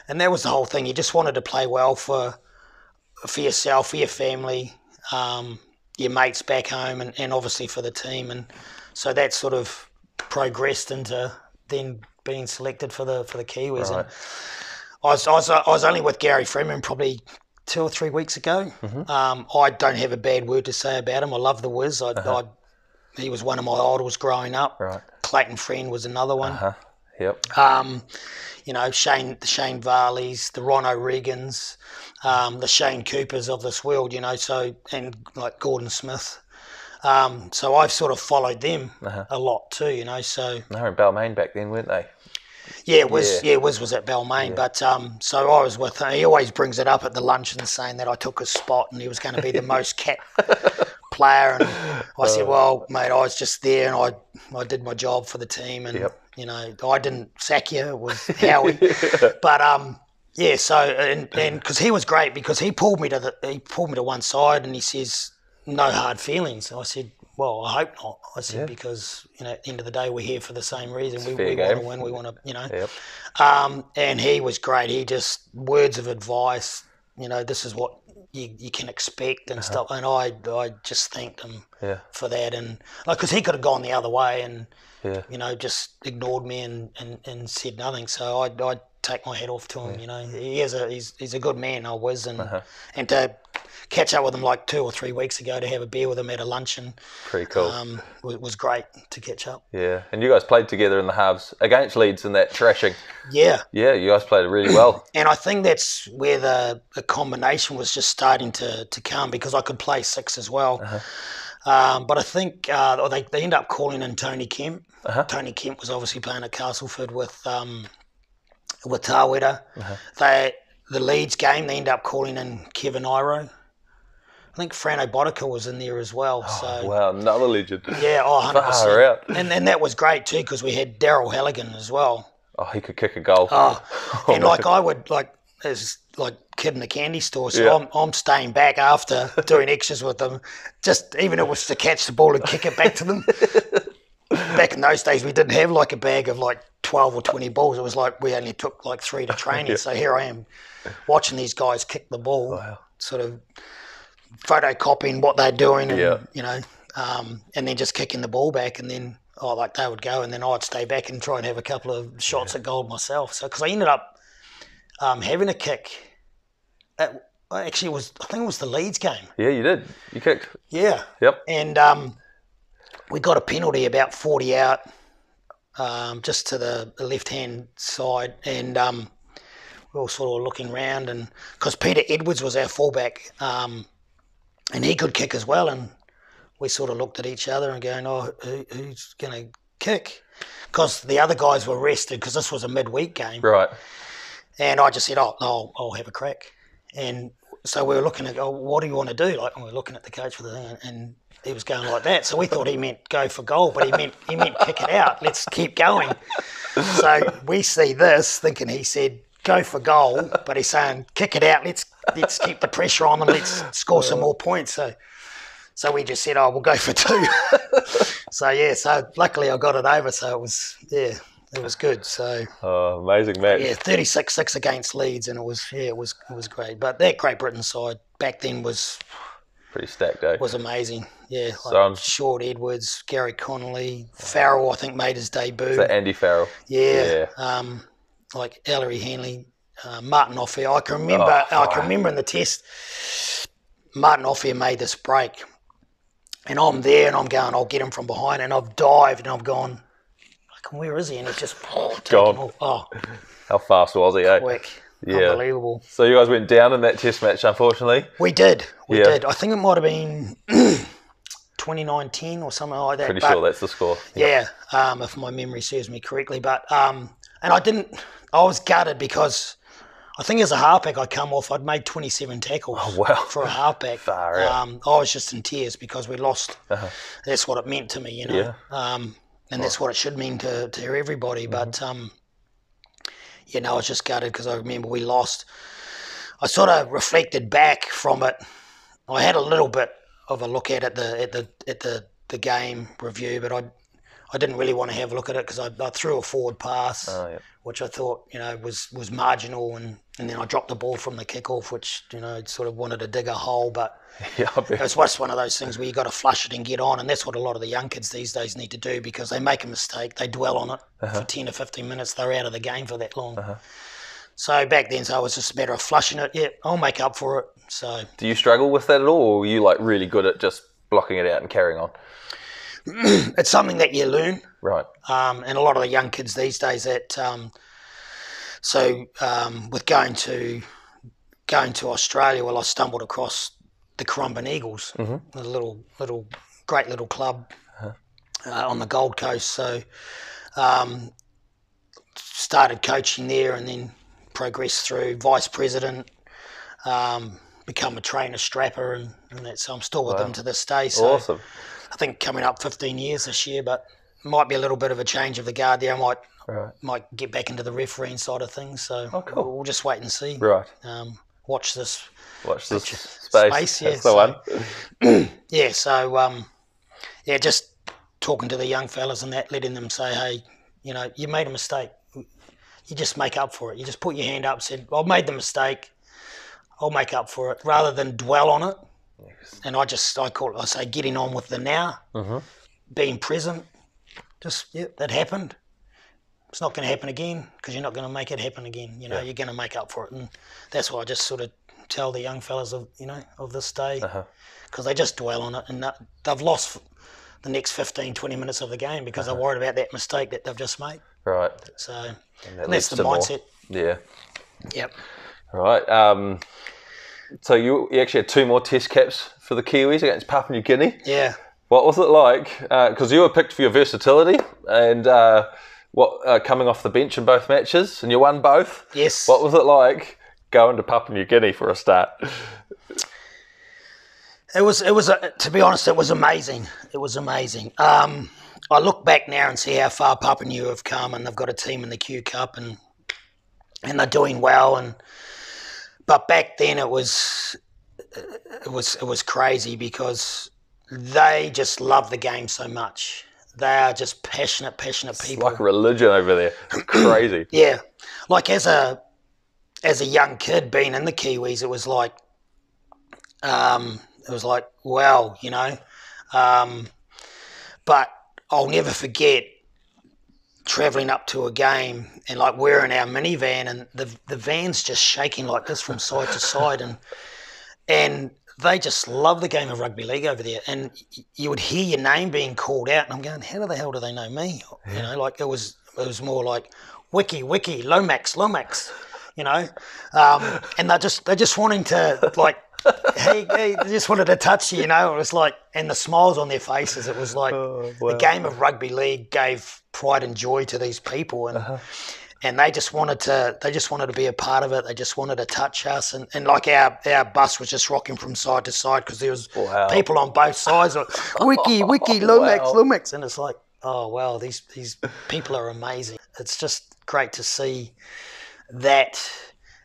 that was the whole thing. You just wanted to play well for yourself, for your family, your mates back home, and obviously for the team. And so that sort of progressed into then being selected for the Kiwis. Right. And I was only with Gary Freeman probably 2 or 3 weeks ago. I don't have a bad word to say about him. I love the whiz. He was one of my idols growing up. Right. Clayton Friend was another one. Yep. You know, Shane Varleys, the Ron O'Regans, the Shane Coopers of this world, you know, so, and like Gordon Smith. So I've sort of followed them a lot too, you know, so. They were in Balmain back then, weren't they? Yeah, Wiz was at Balmain, but so I was with him. He always brings it up at the luncheon saying that I took his spot and he was going to be the most capped player, and I said, well, mate, I was just there and I did my job for the team, and you know, I didn't sack you, it was Howie. But so and because he was great, because he pulled me to one side and he says, no hard feelings. I said, well, I hope not. I said, because, you know, at the end of the day, we're here for the same reason. We want to win. We want to, you know. And he was great. He just, words of advice, you know, this is what you can expect and stuff. And I just thanked him for that. And like, because he could have gone the other way and you know, just ignored me and said nothing. So I'd take my hat off to him. You know, he's a good man. I was, and to catch up with him like 2 or 3 weeks ago to have a beer with him at a luncheon, pretty cool. Was great to catch up. Yeah, and you guys played together in the halves against Leeds in that trashing. Yeah, you guys played really well. And I think that's where the combination was just starting to come, because I could play six as well. But I think they end up calling in Tony Kemp. Tony Kemp was obviously playing at Castleford with Tawera. The Leeds game, they end up calling in Kevin Iro. I think Frano Bodica was in there as well. Wow, another legend. Yeah, 100%. Far out. And that was great too, because we had Daryl Halligan as well. Oh, he could kick a goal. And like I would, like, as like kid in the candy store, so I'm staying back after doing extras with them, just even if it was to catch the ball and kick it back to them. Back in those days, we didn't have like a bag of like 12 or 20 balls. It was like we only took like 3 to training. So here I am watching these guys kick the ball, sort of photocopying what they're doing, and you know, and then just kicking the ball back, and then like they would go, and then I'd stay back and try and have a couple of shots at goal myself. So because I ended up having a kick. Actually, I think it was the Leeds game. Yeah, you did. You kicked. Yeah. Yep. And we got a penalty about 40 out, just to the left-hand side, and we were sort of looking around, and because Peter Edwards was our fullback, and he could kick as well, and we sort of looked at each other and going, who's going to kick? Because the other guys were rested, because this was a midweek game. Right. And I just said, I'll have a crack. And so we were looking at, what do you want to do? Like, we were looking at the coach for the thing, and he was going like that. So we thought he meant go for goal, but he meant kick it out. Let's keep going. So we see this thinking he said go for goal, but he's saying kick it out. Let's keep the pressure on them. Let's score some more points. So we just said, we'll go for 2. So luckily I got it over. So it was, it was good. So amazing match. Yeah, 36-6 against Leeds, and it was great. But that Great Britain side back then was pretty stacked, eh? Was amazing. Yeah, like Short Edwards, Gary Connolly, Farrell, I think made his debut. Is that Andy Farrell? Yeah. Like Ellery Hanley, Martin Offia. I can remember in the test, Martin Offia made this break, and I'm there and I'm going, I'll get him from behind, and I've dived and I've gone, where is he? And he's just gone. How fast was he? Quick. Unbelievable. So you guys went down in that test match, unfortunately? We did. We did. I think it might have been 29-10 or something like that. Pretty sure that's the score. Yeah, if my memory serves me correctly. But and I was gutted, because I think as a halfback I'd made 27 tackles for a halfback. Far out. I was just in tears because we lost. That's what it meant to me, you know. Yeah. And that's what it should mean to everybody. But, I was just gutted because I remember we lost. I sort of reflected back from it. I had a little bit of a look at it the game review, but I didn't really want to have a look at it because I threw a forward pass, which I thought, was marginal, and then I dropped the ball from the kickoff, which, sort of wanted to dig a hole, but it's just one of those things where you got to flush it and get on, and that's what a lot of the young kids these days need to do, because they make a mistake, they dwell on it for 10 or 15 minutes, they're out of the game for that long. So back then, it was just a matter of flushing it. Yeah, I'll make up for it. So, do you struggle with that at all, or were you like really good at just blocking it out and carrying on? It's something that you learn, right? And a lot of the young kids these days that with going to Australia, I stumbled across the Currumbin Eagles, a great little club on the Gold Coast. So started coaching there, and then progressed through vice president, become a trainer strapper, and that. So I'm still with them to this day. So awesome. I think coming up 15 years this year, but might be a little bit of a change of the guard there. I might get back into the refereeing side of things. So we'll just wait and see. Right. Watch this space. Yeah. That's the one. Yeah. So just talking to the young fellas and that, letting them say, hey, you made a mistake. You just make up for it. You just put your hand up, said, I've made the mistake. I'll make up for it, rather than dwell on it. And I say getting on with the now, being present, that happened. It's not going to happen again because you're not going to make it happen again. You're going to make up for it. And that's why I just sort of tell the young fellas of this day, because they just dwell on it and they've lost the next 15, 20 minutes of the game because they're worried about that mistake that they've just made. Right. So and that's the mindset. More. Yeah. Yep. Right. So you actually had 2 more test caps for the Kiwis against Papua New Guinea. Yeah. What was it like? Because you were picked for your versatility and coming off the bench in both matches, and you won both. Yes. What was it like going to Papua New Guinea for a start? It was to be honest, it was amazing. It was amazing. I look back now and see how far Papua New have come, and they've got a team in the Q Cup, and they're doing well. But back then it was crazy because they just love the game so much. They are just passionate people. It's like a religion over there. It's crazy. Yeah, like as a young kid being in the Kiwis, it was like wow, but I'll never forget travelling up to a game and like we're in our minivan and the van's just shaking like this from side to side and they just love the game of rugby league over there, and you would hear your name being called out and I'm going, how the hell do they know me? Like it was more like Wiki, Lomax, and they're just wanting to like hey, they just wanted to touch you, It was like, and the smiles on their faces, it was like the game of rugby league gave pride and joy to these people, and they just wanted to be a part of it. They just wanted to touch us, and like our bus was just rocking from side to side because there was people on both sides, like, Wiki, Lomax, and it's like, oh wow, these people are amazing. It's just great to see that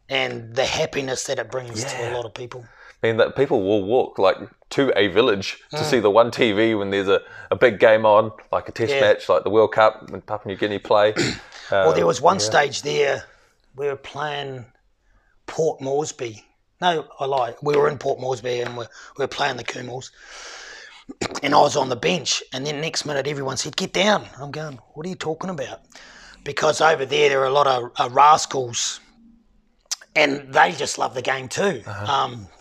and the happiness that it brings to a lot of people. I mean, that people will walk like to a village to see the one TV when there's a big game on, like a test match, like the World Cup when Papua New Guinea play. Well, there was one stage there we were playing Port Moresby. No, I lie. We were in Port Moresby and we were playing the Kumals. And I was on the bench, and then next minute everyone said, "Get down." I'm going, "What are you talking about?" Because over there are a lot of rascals. And they just love the game too.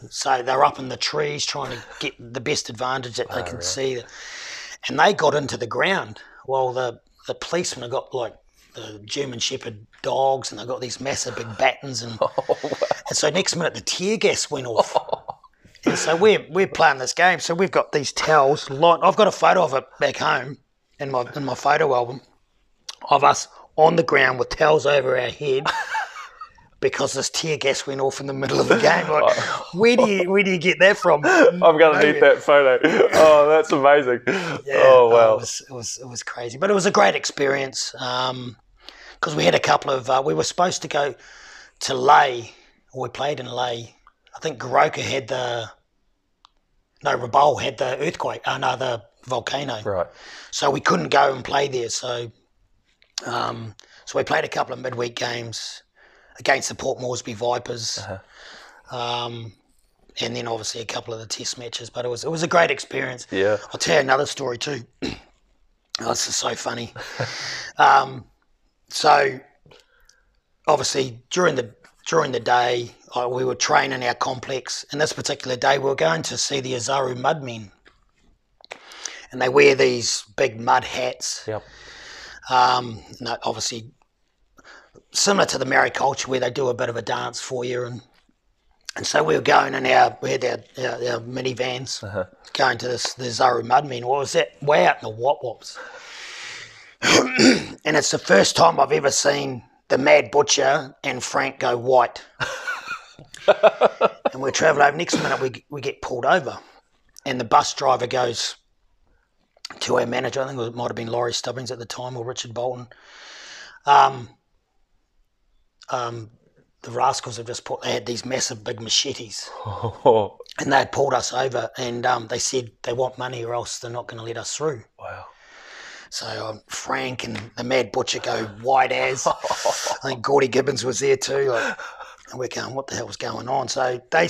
So they're up in the trees trying to get the best advantage that they can see. And they got into the ground. Well, the policemen have got like the German Shepherd dogs, and they've got these massive big batons. And so next minute the tear gas went off. And so we're playing this game. So we've got these towels. I've got a photo of it back home in my photo album of us on the ground with towels over our head. Because this tear gas went off in the middle of the game. Like, where do you get that from? I'm going to need that photo. Oh, that's amazing. Yeah, oh, wow. It was crazy. But it was a great experience because we had a couple of... we were supposed to go to Lae, or we played in Lae. I think Goroka had Rabaul had the earthquake. The volcano. Right. So we couldn't go and play there. So we played a couple of midweek games against the Port Moresby Vipers, and then obviously a couple of the test matches. But it was a great experience. Yeah, I'll tell you another story too. This is so funny. So obviously during the day we were training our complex, and this particular day we were going to see the Azaru Mudmen, and they wear these big mud hats. Yep. Obviously. Similar to the Maori culture where they do a bit of a dance for you, and so we were going in we had our minivans going to the Zaru Mudmen. What was that? Way out in the Wop-Wops. And it's the first time I've ever seen the Mad Butcher and Frank go white. And we're travelling over. Next minute we get pulled over, and the bus driver goes to our manager. I think it might have been Laurie Stubbings at the time, or Richard Bolton. The rascals have just they had these massive big machetes, and they had pulled us over, and they said they want money or else they're not going to let us through. Wow. So Frank and the Mad Butcher go white as. I think Gordy Gibbons was there too. And we're going, what the hell was going on? So they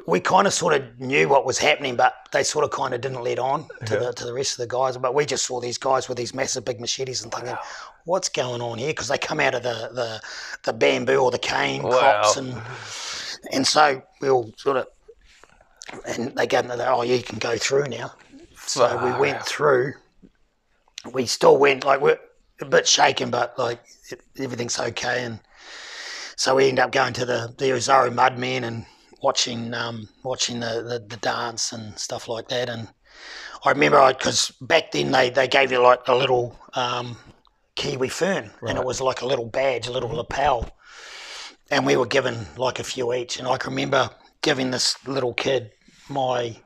we kind of knew what was happening, but they sort of kind of didn't let on to the rest of the guys. But we just saw these guys with these massive big machetes and thinking, what's going on here? Because they come out of the bamboo or the cane crops, and so we all sort of, and they gave them, you can go through now. So we went through. We still went, like, we're a bit shaken, but like everything's okay. And so we ended up going to the Ozaro Mudmen and watching the dance and stuff like that. And I remember, because back then they gave you like a little kiwi fern, and it was like a little badge, a little lapel, and we were given like a few each. And I can remember giving this little kid my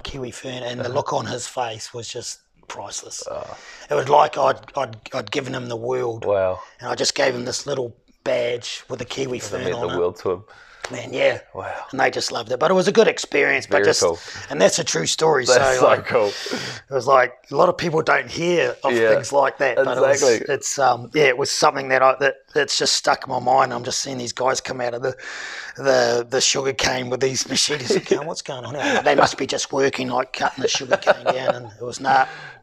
kiwi fern, and the look on his face was just priceless. It was like I'd given him the world. Wow! And I just gave him this little badge with a kiwi fern on it. It meant the world to him. Man, yeah. Wow. And they just loved it. But it was a good experience. Very cool. And that's a true story. That's so cool. It was like a lot of people don't hear of things like that. But it was something that's just stuck in my mind. I'm just seeing these guys come out of the sugar cane with these machetes and going, what's going on here? They must be just working, like cutting the sugar cane down. And it was,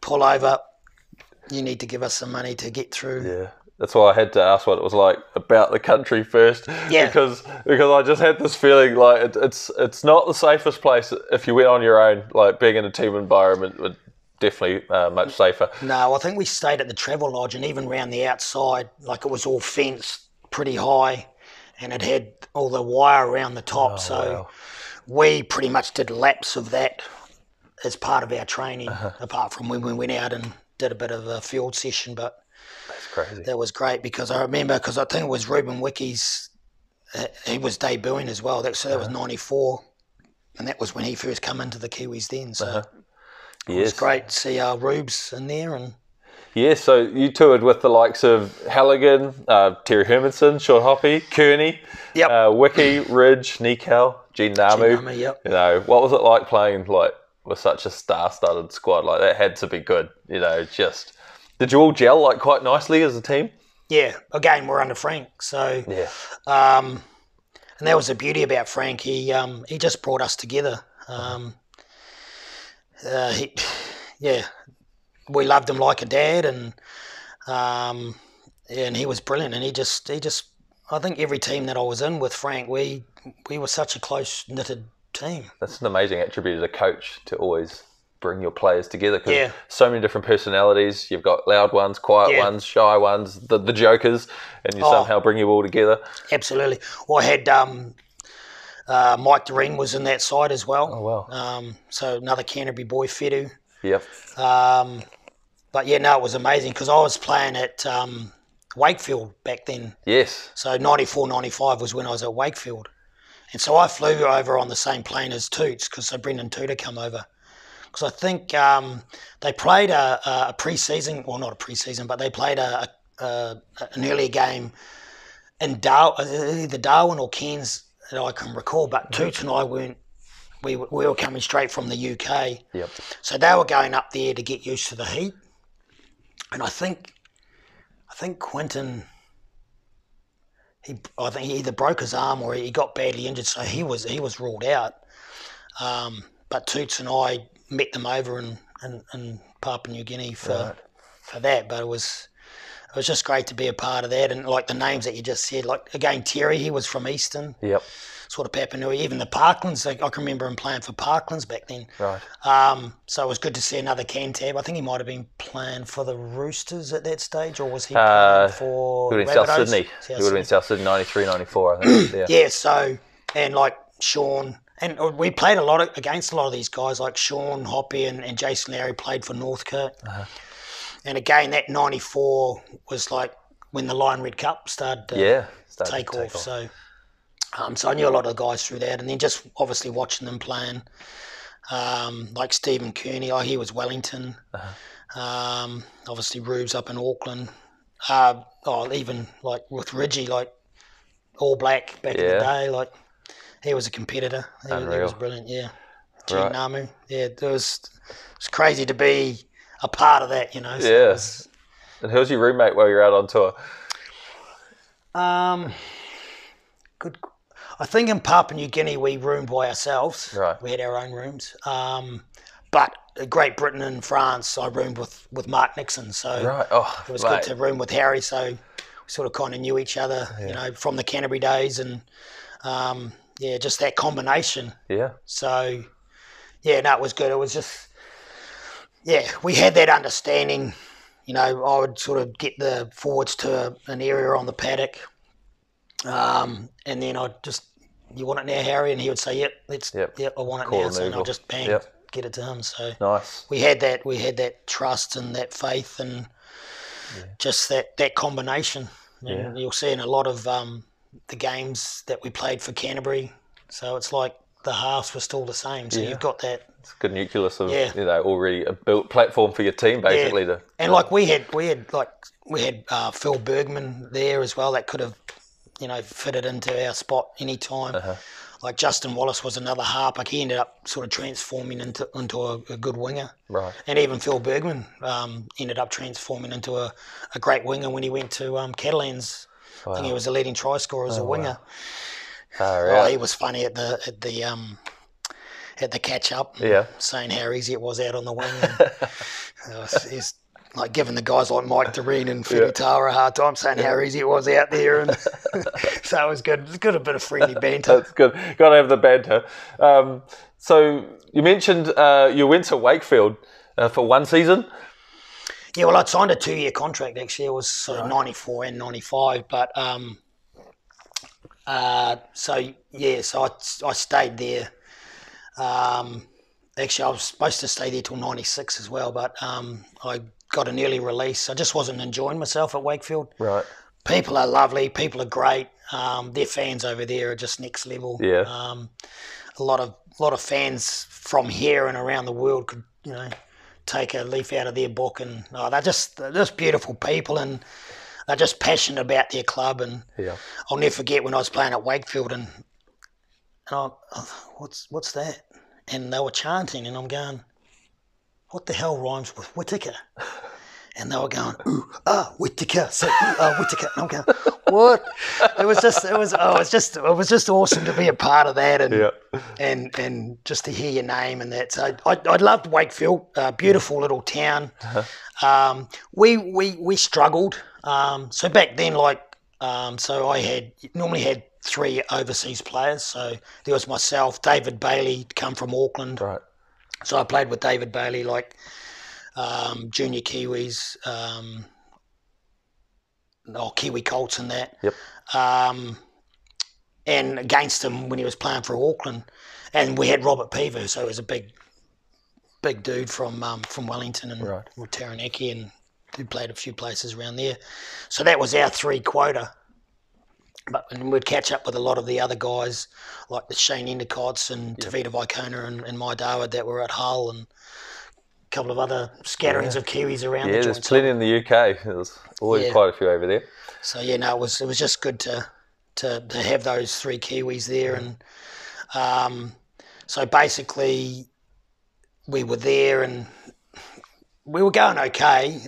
pull over. You need to give us some money to get through. Yeah. That's why I had to ask what it was like about the country first. Yeah. Because I just had this feeling like it's not the safest place if you went on your own. Like being in a team environment would definitely much safer. No, I think we stayed at the travel lodge, and even around the outside, like it was all fenced pretty high, and it had all the wire around the top. We pretty much did laps of that as part of our training, apart from when we went out and did a bit of a field session, but. That's crazy. That was great because I remember, because I think it was Ruben Wickie's, he was debuting as well. That was 94, and that was when he first come into the Kiwis then. So it was great to see Rubes in there. And so you toured with the likes of Halligan, Terry Hermanson, Sean Hoppy, Kearney, Wickie, Ridge, Nikau, Gene Namu. You know, what was it like playing like with such a star-studded squad? Like that had to be good. You know, just. Did you all gel like quite nicely as a team? Yeah. Again, we're under Frank, so and that was the beauty about Frank. He just brought us together. We loved him like a dad, and he was brilliant. And he just I think every team that I was in with Frank, we were such a close knitted team. That's an amazing attribute as a coach, to always bring your players together, because so many different personalities. You've got loud ones, quiet ones, shy ones, the jokers, and you somehow bring you all together. Absolutely. Well, I had Mike Doreen was in that side as well. Oh, wow. So another Canterbury boy, Fedu. Yep. But it was amazing because I was playing at Wakefield back then. Yes. So 94, 95 was when I was at Wakefield. And so I flew over on the same plane as Toots, because Brendan Tooter come over. Because I think they played a pre-season, well, not a pre-season, but they played an earlier game in either Darwin or Cairns that I can recall. But Toots and I we were coming straight from the UK. Yep. So they were going up there to get used to the heat. And I think Quinton, he either broke his arm or he got badly injured, so he was ruled out. But Toots and I met them over in Papua New Guinea for that. But it was just great to be a part of that. And like the names that you just said, like again Terry, he was from Eastern. Yep. Sort of Papua New, even the Parklands. I can remember him playing for Parklands back then. Right. So it was good to see another Cantab. I think he might have been playing for the Roosters at that stage, or was he playing for? He would have been South Sydney. He would have been South Sydney 93, 94, I think. Yeah. So and like Sean. And we played against a lot of these guys, like Sean Hoppy and Jason Larry played for Northcote. And again, that 94 was like when the Lion Red Cup started to take off. So I knew a lot of the guys through that. And then just obviously watching them playing, like Stephen Kearney, he was Wellington. Obviously Rubes up in Auckland. Even like with Ridgie, like All Black back in the day, like. He was a competitor. He was brilliant, Gene Namu. Yeah, it was crazy to be a part of that, you know. So and who was your roommate while you were out on tour? good. I think in Papua New Guinea we roomed by ourselves. Right. We had our own rooms. But Great Britain and France, I roomed with Mark Nixon. So Right. Oh, it was mate. good to room with Harry. So we sort of kind of knew each other, from the Canterbury days, and just that combination. Yeah. So it was good. It was just we had that understanding. I would sort of get the forwards to an area on the paddock, and then I'd just, you want it now, Harry? And he would say, yep, I want it Call now. an So eagle. I'll just bang, get it to him. So Nice. we had that trust and that faith and just that combination. And you'll see in a lot of the games that we played for Canterbury. So it's like the halves were still the same. So you've got that. It's a good nucleus of already a built platform for your team basically. And like we had Phil Bergman there as well that could have fitted into our spot anytime. Like Justin Wallace was another half. Like he ended up sort of transforming into a good winger. Right. And even Phil Bergman ended up transforming into a great winger when he went to Catalans. Wow. I think he was the leading try scorer as a winger. Wow. He was funny at the catch up, saying how easy it was out on the wing. He's like giving the guys like Mike Doreen and Fidutara a hard time, saying how easy it was out there, and so it was good. It was good, a bit of friendly banter. That's good. Got to have the banter. So you mentioned you went to Wakefield for one season. Yeah, well, I'd signed a 2-year contract actually. It was sort of 94 and 95, but so I stayed there. Actually, I was supposed to stay there till 96 as well, but I got an early release. I just wasn't enjoying myself at Wakefield. Right. People are lovely. People are great. Their fans over there are just next level. Yeah. A lot of fans from here and around the world could take a leaf out of their book, and they're just beautiful people, and they're just passionate about their club. And I'll never forget when I was playing at Wakefield, and what's that? And they were chanting, and I'm going, what the hell rhymes with Whittaker? And they were going, ooh, Whittaker, so Whittaker. And I'm going, what? It was just awesome to be a part of that, and just to hear your name and that. So I loved Wakefield, beautiful little town. We struggled. So back then, so I normally had 3 overseas players. So there was myself, David Bailey, come from Auckland. Right. So I played with David Bailey, junior Kiwis, Kiwi Colts and that. Yep. And against him when he was playing for Auckland. And we had Robert Peaver, so he was a big dude from Wellington and Taranaki, and who played a few places around there. So that was our 3 quota. And we'd catch up with a lot of the other guys, like the Shane Endicotts and Tavita Vicona and my Dawa that were at Hull, and a couple of other scatterings of Kiwis around the joint. Yeah, there's plenty in the UK. There's always quite a few over there. So, it was just good to have those 3 Kiwis there. And so basically we were there and we were going okay,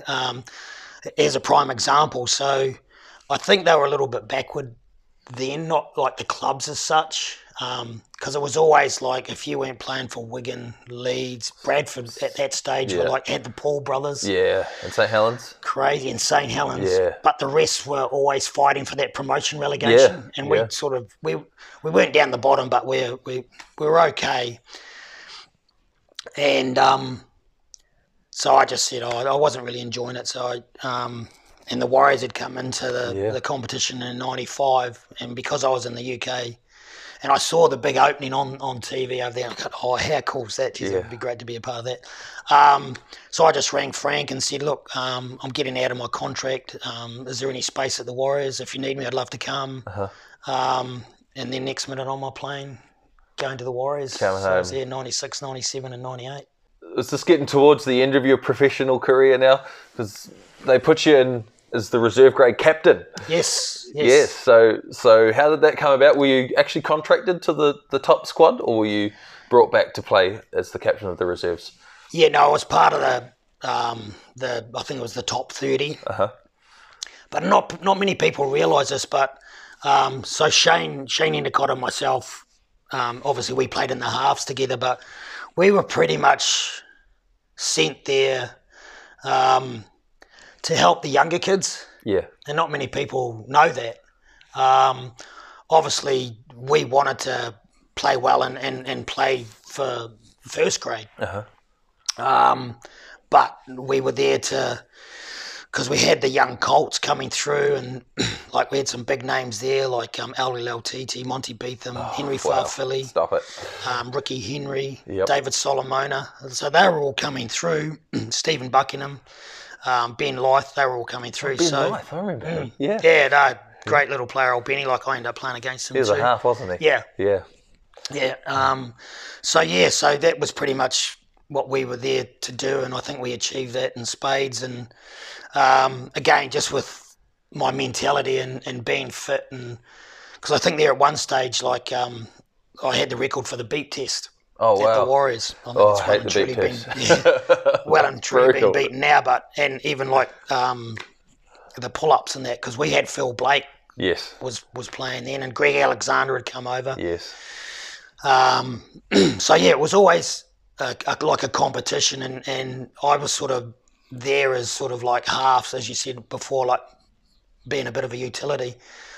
as a prime example. So I think they were a little bit backward then, not like the clubs as such, because it was always like if you weren't playing for Wigan, Leeds, Bradford at that stage were had the Paul brothers. Yeah, and St Helens. Crazy, and St Helens. Yeah. But the rest were always fighting for that promotion relegation. Yeah. And we weren't down the bottom, but we were okay. And so I just said I wasn't really enjoying it, so and the Warriors had come into the competition in 95, and because I was in the UK, and I saw the big opening on TV over there, I thought, how cool is that? Jeez, it would be great to be a part of that. So I just rang Frank and said, look, I'm getting out of my contract. Is there any space at the Warriors? If you need me, I'd love to come. And then next minute on my plane, going to the Warriors. So I was there 96, 97 and 98. Is this getting towards the end of your professional career now? Because they put you in as the reserve grade captain. Yes. So how did that come about? Were you actually contracted to the top squad, or were you brought back to play as the captain of the reserves? Yeah, no, I was part of I think it was the top 30. But not many people realise this, but So Shane Endicott and myself, obviously we played in the halves together, but we were pretty much sent there to help the younger kids. Yeah. And not many people know that. Obviously, we wanted to play well and play for first grade. But we were there because we had the young Colts coming through, and like we had some big names there, like Alwi Lautiti, Monty Beetham, Henry Farfilly, Stop it. Ricky Henry, Yep. David Solomona. So they were all coming through. Stephen Buckingham, Ben Lyth, they were all coming through. Ben Lyth, I remember him. Yeah. Yeah, no, great little player, old Benny. Like I ended up playing against him He was too. a half, wasn't he? Yeah. Yeah. Yeah. So that was pretty much what we were there to do, and I think we achieved that in spades. And again, just with my mentality and being fit, and because I think there at one stage, like I had the record for the beep test. Oh, wow. At the Warriors. I think I hate the beep test. Well and truly Brutal. been beaten now, and even like the pull-ups and that, because we had Phil Blake Yes. was playing then, and Greg Alexander had come over. Yes. So yeah, it was always like a competition, and I was sort of there as sort of like halves, as you said before, like being a bit of a utility.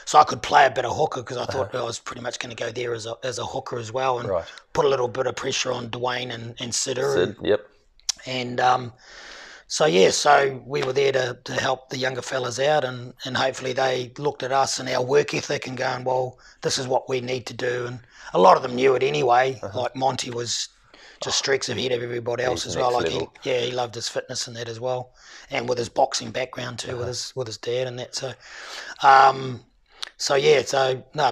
So I could play a bit of hooker because I thought I was pretty much going to go there as a hooker as well, and put a little bit of pressure on Dwayne and Sid. Yep. And so we were there to help the younger fellas out, and hopefully they looked at us and our work ethic and going, well, this is what we need to do. And a lot of them knew it anyway. Like Monty was just streaks ahead of everybody else as well. Like he loved his fitness and that as well, and with his boxing background too, with his dad and that.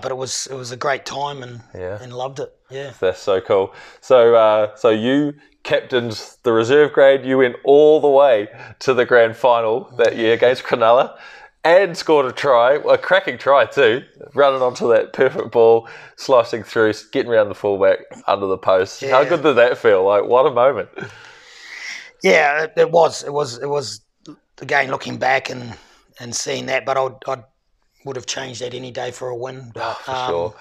But it was a great time and loved it. Yeah, that's so cool. So you captained the reserve grade. You went all the way to the grand final that year against Cronulla, and scored a cracking try too, running onto that perfect ball, slicing through, getting around the fullback under the post. Yeah. How good did that feel? Like, what a moment. Yeah, it was again looking back and seeing that, but I would have changed that any day for a win. But, for sure.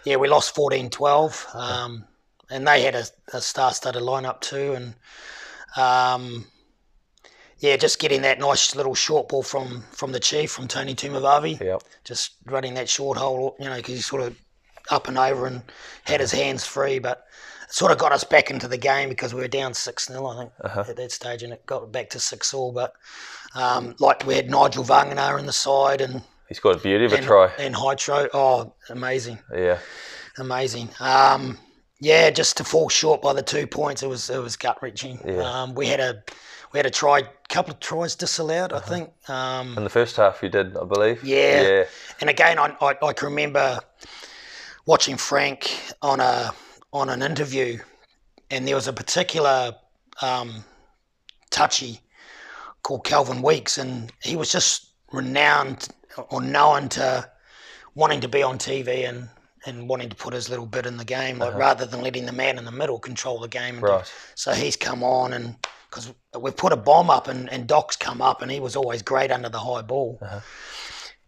Yeah, we lost 14-12, and they had a star-studded lineup too, and just getting that nice little short ball from the Chief, from Tony Tumavavi. Yep. Just running that short hole, because he sort of up and over and had his hands free, but it sort of got us back into the game because we were down 6-0, I think, at that stage, and it got back to 6-all. But like we had Nigel Wanganara in the side, and he scored a beauty of a try. And Hydro, amazing. Yeah. Amazing. Just to fall short by the 2 points, it was gut-wrenching. Yeah. We had a couple of tries disallowed, I think. In the first half you did, I believe. Yeah. And again, I can remember watching Frank on an interview, and there was a particular touchy called Calvin Weeks, and he was just renowned or known to wanting to be on TV and wanting to put his little bit in the game, like rather than letting the man in the middle control the game. So he's come on, and because we've put a bomb up and Doc's come up, and he was always great under the high ball.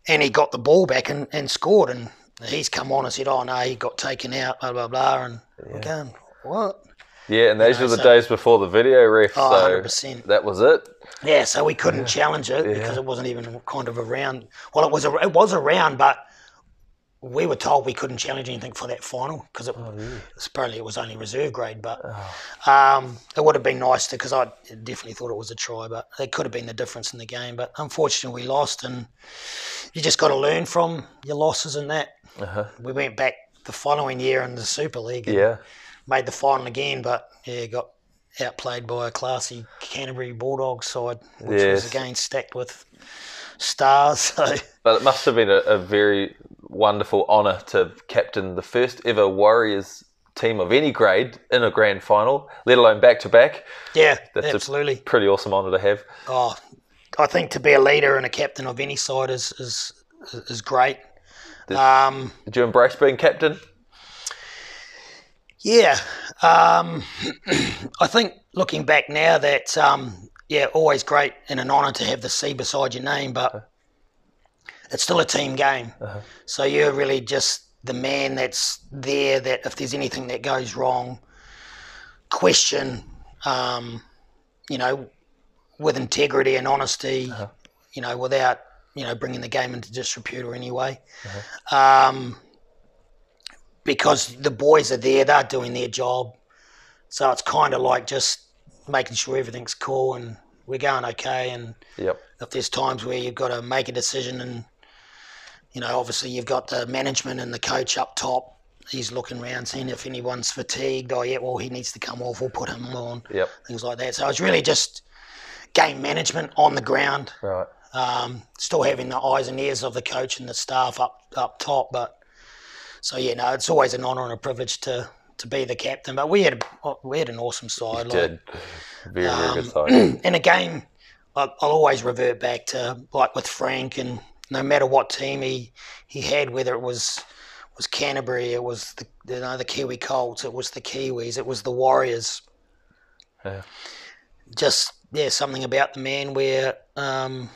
And he got the ball back and scored, and he's come on and said, oh no, he got taken out, blah, blah, blah. And we're going, what? Yeah, and those were the days before the video ref, so 100%. That was it. Yeah, so we couldn't challenge it because it wasn't even kind of around. Well, it was around, but we were told we couldn't challenge anything for that final because apparently it was only reserve grade. But it would have been nice because I definitely thought it was a try, but it could have been the difference in the game. But unfortunately, we lost, and you just got to learn from your losses and that. We went back the following year in the Super League. And made the final again, but got outplayed by a classy Canterbury Bulldogs side, which was again stacked with stars. So. But it must have been a very wonderful honour to captain the first ever Warriors team of any grade in a grand final, let alone back-to-back. Yeah, That's absolutely. A pretty awesome honour to have. Oh, I think to be a leader and a captain of any side is great. Did you embrace being captain? Yeah, I think looking back now that, always great and an honour to have the C beside your name, but it's still a team game. So you're really just the man that's there, that if there's anything that goes wrong, question, with integrity and honesty, without, bringing the game into disrepute or any way. Because the boys are there, they're doing their job. So it's kind of like just making sure everything's cool and we're going okay. And if there's times where you've got to make a decision and, obviously you've got the management and the coach up top, he's looking around, seeing if anyone's fatigued. He needs to come off, we'll put him on, things like that. So it's really just game management on the ground. Right. Still having the eyes and ears of the coach and the staff up top. But so, it's always an honour and a privilege to be the captain. But we had an awesome side. Did. Very, very good side. In a game, I'll always revert back to, like with Frank, and no matter what team he had, whether it was Canterbury, it was the Kiwi Colts, it was the Kiwis, it was the Warriors. Yeah. Just something about the man where, and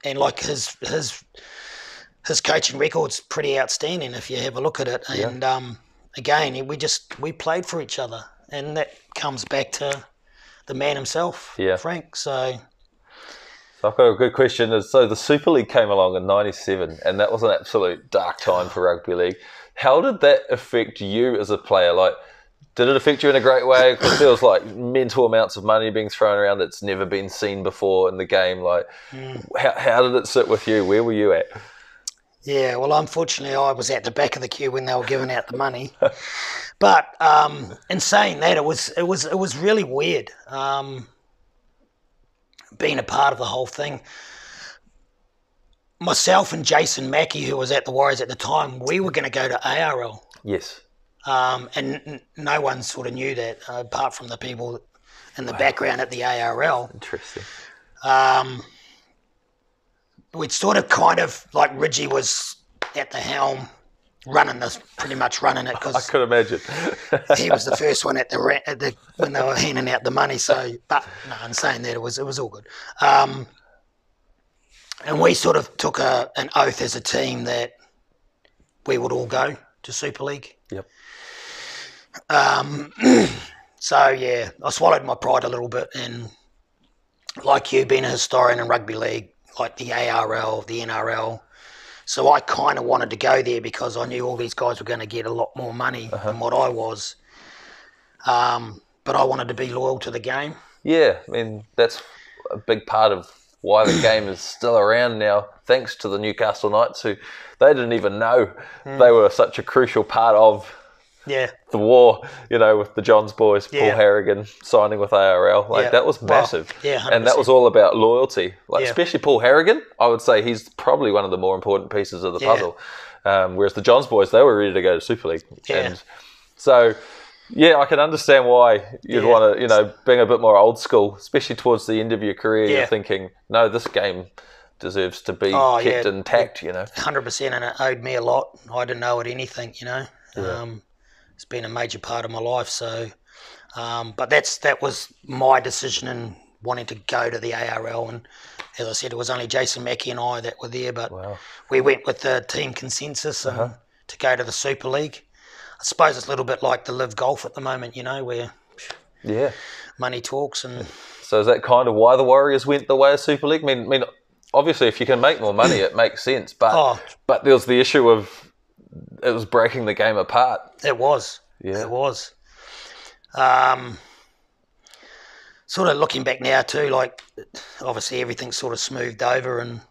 like his coaching record's pretty outstanding if you have a look at it. And again, we played for each other, and that comes back to the man himself, Frank. So I've got a good question. So the Super League came along in '97, and that was an absolute dark time for rugby league. How did that affect you as a player? Like, did it affect you in a great way? Because there was like mental amounts of money being thrown around that's never been seen before in the game. Like, how did it sit with you? Where were you at? Yeah, well, unfortunately, I was at the back of the queue when they were giving out the money. But in saying that, it was really weird being a part of the whole thing. Myself and Jason Mackey, who was at the Warriors at the time, we were going to go to ARL. Yes. And no one sort of knew that, apart from the people in the background at the ARL. Interesting. We'd sort of kind of, like Ridgie was at the helm, pretty much running it. Cause I could imagine. he was the first one when they were handing out the money. So, but no, in saying that, it was all good. And we sort of took an oath as a team that we would all go to Super League. Yep. So I swallowed my pride a little bit, and like you, being a historian in rugby league, like the ARL, the NRL. So I kind of wanted to go there because I knew all these guys were going to get a lot more money than what I was. But I wanted to be loyal to the game. Yeah, I mean, that's a big part of why the game is still around now, thanks to the Newcastle Knights, who they didn't even know they were such a crucial part of the war, with the Johns boys, Paul Harrigan signing with ARL. That was massive. Well, and that was all about loyalty. Especially Paul Harrigan, I would say he's probably one of the more important pieces of the puzzle. Whereas the Johns boys, they were ready to go to Super League. And so, I can understand why you'd want to, being a bit more old school, especially towards the end of your career, you're thinking, no, this game deserves to be kept intact, 100%, and it owed me a lot. I didn't owe it anything, It's been a major part of my life. So, but that was my decision in wanting to go to the ARL. And as I said, it was only Jason Mackey and I that were there. But we went with the team consensus to go to the Super League. I suppose it's a little bit like the Live Golf at the moment, where money talks. And so is that kind of why the Warriors went the way of Super League? I mean, obviously, if you can make more money, it makes sense. But there was the issue of it was breaking the game apart. It was. Yeah. It was. Sort of looking back now too, like obviously everything's sort of smoothed over and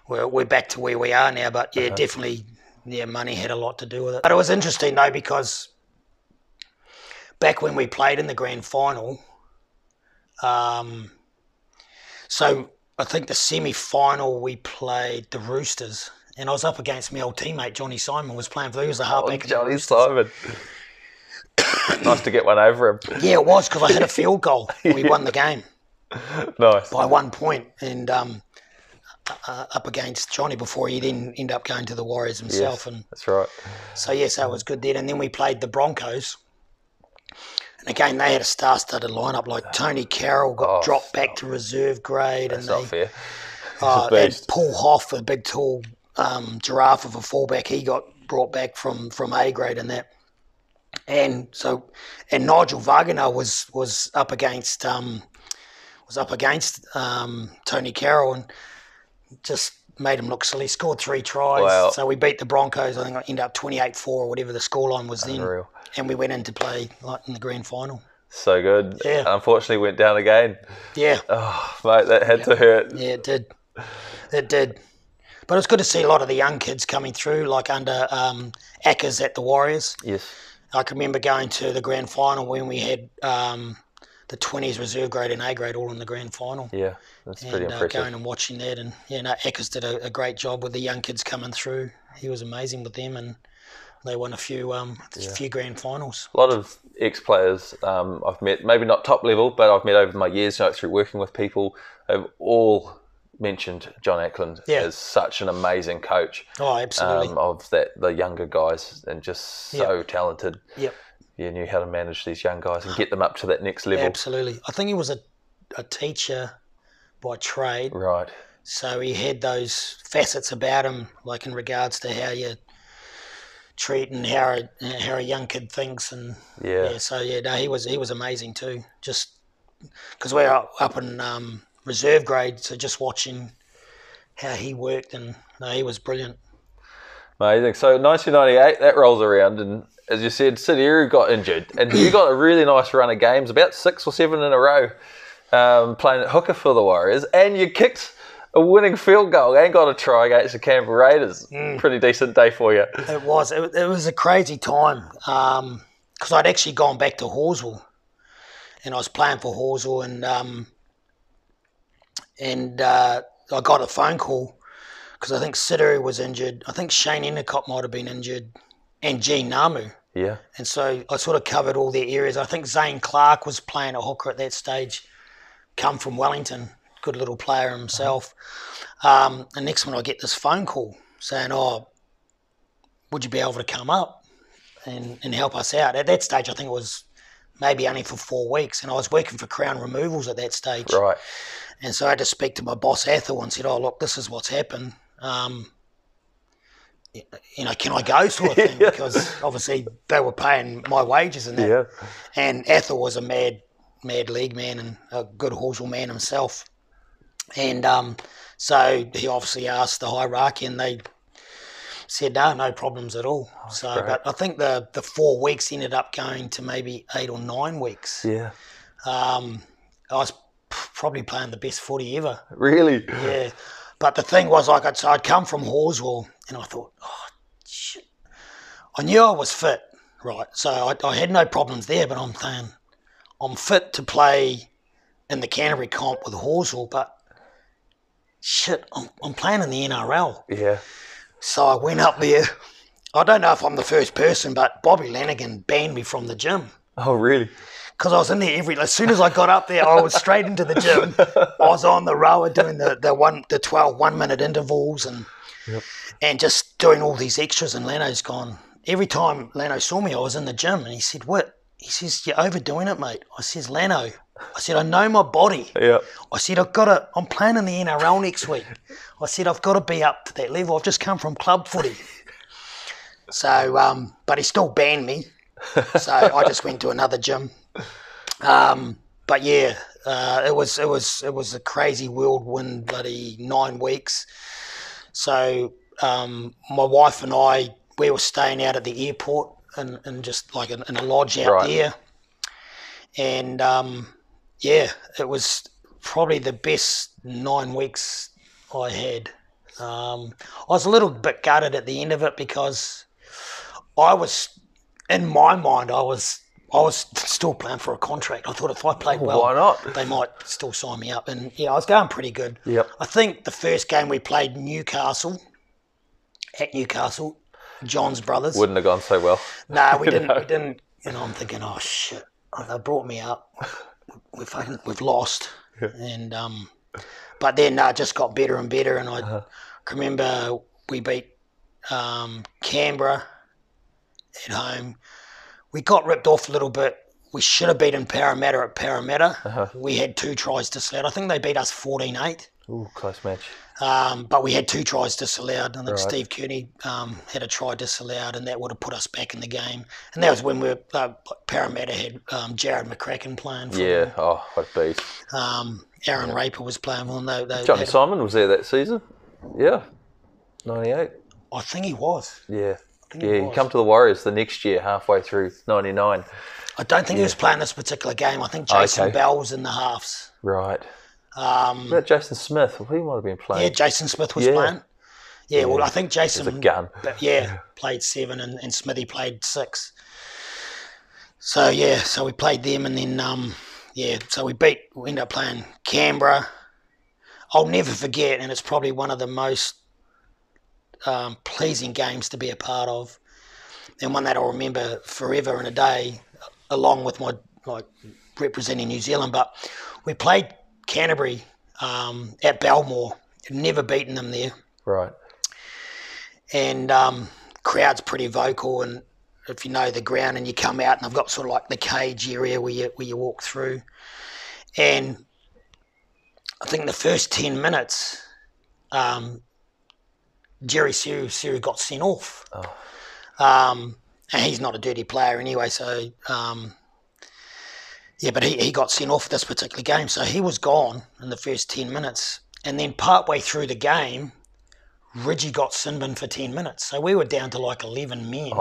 we're back to where we are now. But definitely, money had a lot to do with it. But it was interesting though, because back when we played in the grand final, so I think the semi-final we played the Roosters. And I was up against my old teammate, Johnny Simon, was playing for, he was the halfback. Johnny Simon. Nice to get one over him. Yeah, it was, because I hit a field goal. We won the game. Nice. By 1 point. And up against Johnny before he then ended up going to the Warriors himself. Yes, that's right. So, so it was good then. And then we played the Broncos. And again, they had a star-studded lineup. Like Tony Carroll got dropped back to reserve grade. That's not fair. a And beast. Paul Hoff, a big tall giraffe of a fullback, he got brought back from A grade and that. And Nigel Wagner was up against Tony Carroll and just made him look silly. Scored 3 tries. Wow. So we beat the Broncos. I think it ended up 28-4 or whatever the scoreline was then. Unreal. And we went in to play in the grand final. So good. Yeah. Unfortunately, went down again. Yeah. Oh, mate, that had to hurt. Yeah, it did. It did. But it's good to see a lot of the young kids coming through, like under Ackers at the Warriors. Yes. I can remember going to the grand final when we had the 20s reserve grade and A grade all in the grand final. Yeah, that's pretty impressive. Going and watching that. And, Ackers did a great job with the young kids coming through. He was amazing with them, and they won a few grand finals. A lot of ex-players I've met, maybe not top level, but I've met over my years through working with people, have all mentioned John Ackland as such an amazing coach. Oh, absolutely. Of the younger guys, and just so talented. Yep. You knew how to manage these young guys and get them up to that next level. Absolutely. I think he was a teacher by trade. Right. So he had those facets about him, like in regards to how you treat and how a young kid thinks, and he was amazing too. Just because we're up in reserve grade, so just watching how he worked, and he was brilliant. Amazing. So 1998, that rolls around, and as you said, Sidiru got injured, and you got a really nice run of games, about 6 or 7 in a row, playing at hooker for the Warriors, and you kicked a winning field goal and got a try against the Canterbury Raiders. Pretty decent day for you. It was. It was a crazy time because I'd actually gone back to Halswell, and I was playing for Halswell, and I got a phone call because I think Sidiru was injured. I think Shane Endicott might have been injured, and Gene Namu. Yeah. And so I sort of covered all their areas. I think Zane Clark was playing at hooker at that stage, come from Wellington. Good little player himself. And next one I get this phone call saying, would you be able to come up and help us out? At that stage, I think it was maybe only for 4 weeks, and I was working for Crown Removals at that stage. Right. And so I had to speak to my boss, Athel, and said, look, this is what's happened. Can I go, sort of thing? Because obviously they were paying my wages and that. Yeah. And Athel was a mad league man and a good Halswell man himself. And so he obviously asked the hierarchy, and they said, no problems at all. So, but I think the 4 weeks ended up going to maybe 8 or 9 weeks. Yeah. I was probably playing the best footy ever. Really? Yeah. But the thing was, I'd come from Halswell, and I thought, shit. I knew I was fit, right? So I had no problems there, but I'm saying I'm fit to play in the Canterbury comp with Halswell, but shit, I'm playing in the NRL. Yeah. So I went up there. I don't know if I'm the first person, but Bobby Lanigan banned me from the gym. Oh, really? Because I was in there as soon as I got up there, I was straight into the gym. I was on the rower doing the 12 1-minute intervals and just doing all these extras, and Lano's gone. Every time Lano saw me, I was in the gym, and he said, "What?" He says, "You're overdoing it, mate." I says, "Lano," I said, "I know my body." Yeah. I said, I'm playing in the NRL next week. I said, I've got to be up to that level. I've just come from club footy. So, but he still banned me. So I just went to another gym. But yeah, it was a crazy whirlwind bloody 9 weeks. So my wife and I, we were staying out at the airport and just like in a lodge out there. And it was probably the best 9 weeks I had. I was a little bit gutted at the end of it because in my mind, I was still playing for a contract. I thought if I played well, why not? They might still sign me up. And yeah, I was going pretty good. Yep. I think the first game we played at Newcastle, John's brothers. Wouldn't have gone so well. No, we didn't. We didn't. I'm thinking, oh shit, they brought me up. We've lost. Yeah. And but then it just got better and better. And I can remember we beat Canberra at home. We got ripped off a little bit. We should have beaten Parramatta at Parramatta. We had 2 tries to slot. I think they beat us 14-8. Ooh, close match. But we had 2 tries disallowed. I think Right. Steve Kearney had a try disallowed, and that would have put us back in the game. And that was when Parramatta had Jared McCracken playing for them. Oh, what a beast. Aaron Raper was playing for them. Johnny Simon was there that season. Yeah. 98. I think he was. Yeah. He come to the Warriors the next year, halfway through 99. I don't think he was playing this particular game. I think Jason Bell was in the halves. Right. What about Jason Smith? He might have been playing. Yeah, Jason Smith was playing. Yeah, well, I think Jason... was a gun. Played 7 and Smithy played 6. So we played them and then, so we ended up playing Canberra. I'll never forget, and it's probably one of the most pleasing games to be a part of, and one that I'll remember forever and a day, along with my representing New Zealand. But we played Canterbury at Belmore. Never beaten them there. Right. And crowd's pretty vocal, and if you know the ground, and you come out, and I've got sort of like the cage area where you walk through, and I think the first 10 minutes, Jerry Seru got sent off. And he's not a dirty player anyway, so but he got sent off this particular game, so he was gone in the first 10 minutes, and then partway through the game, Ridgie got sin-bin for 10 minutes, so we were down to like 11 men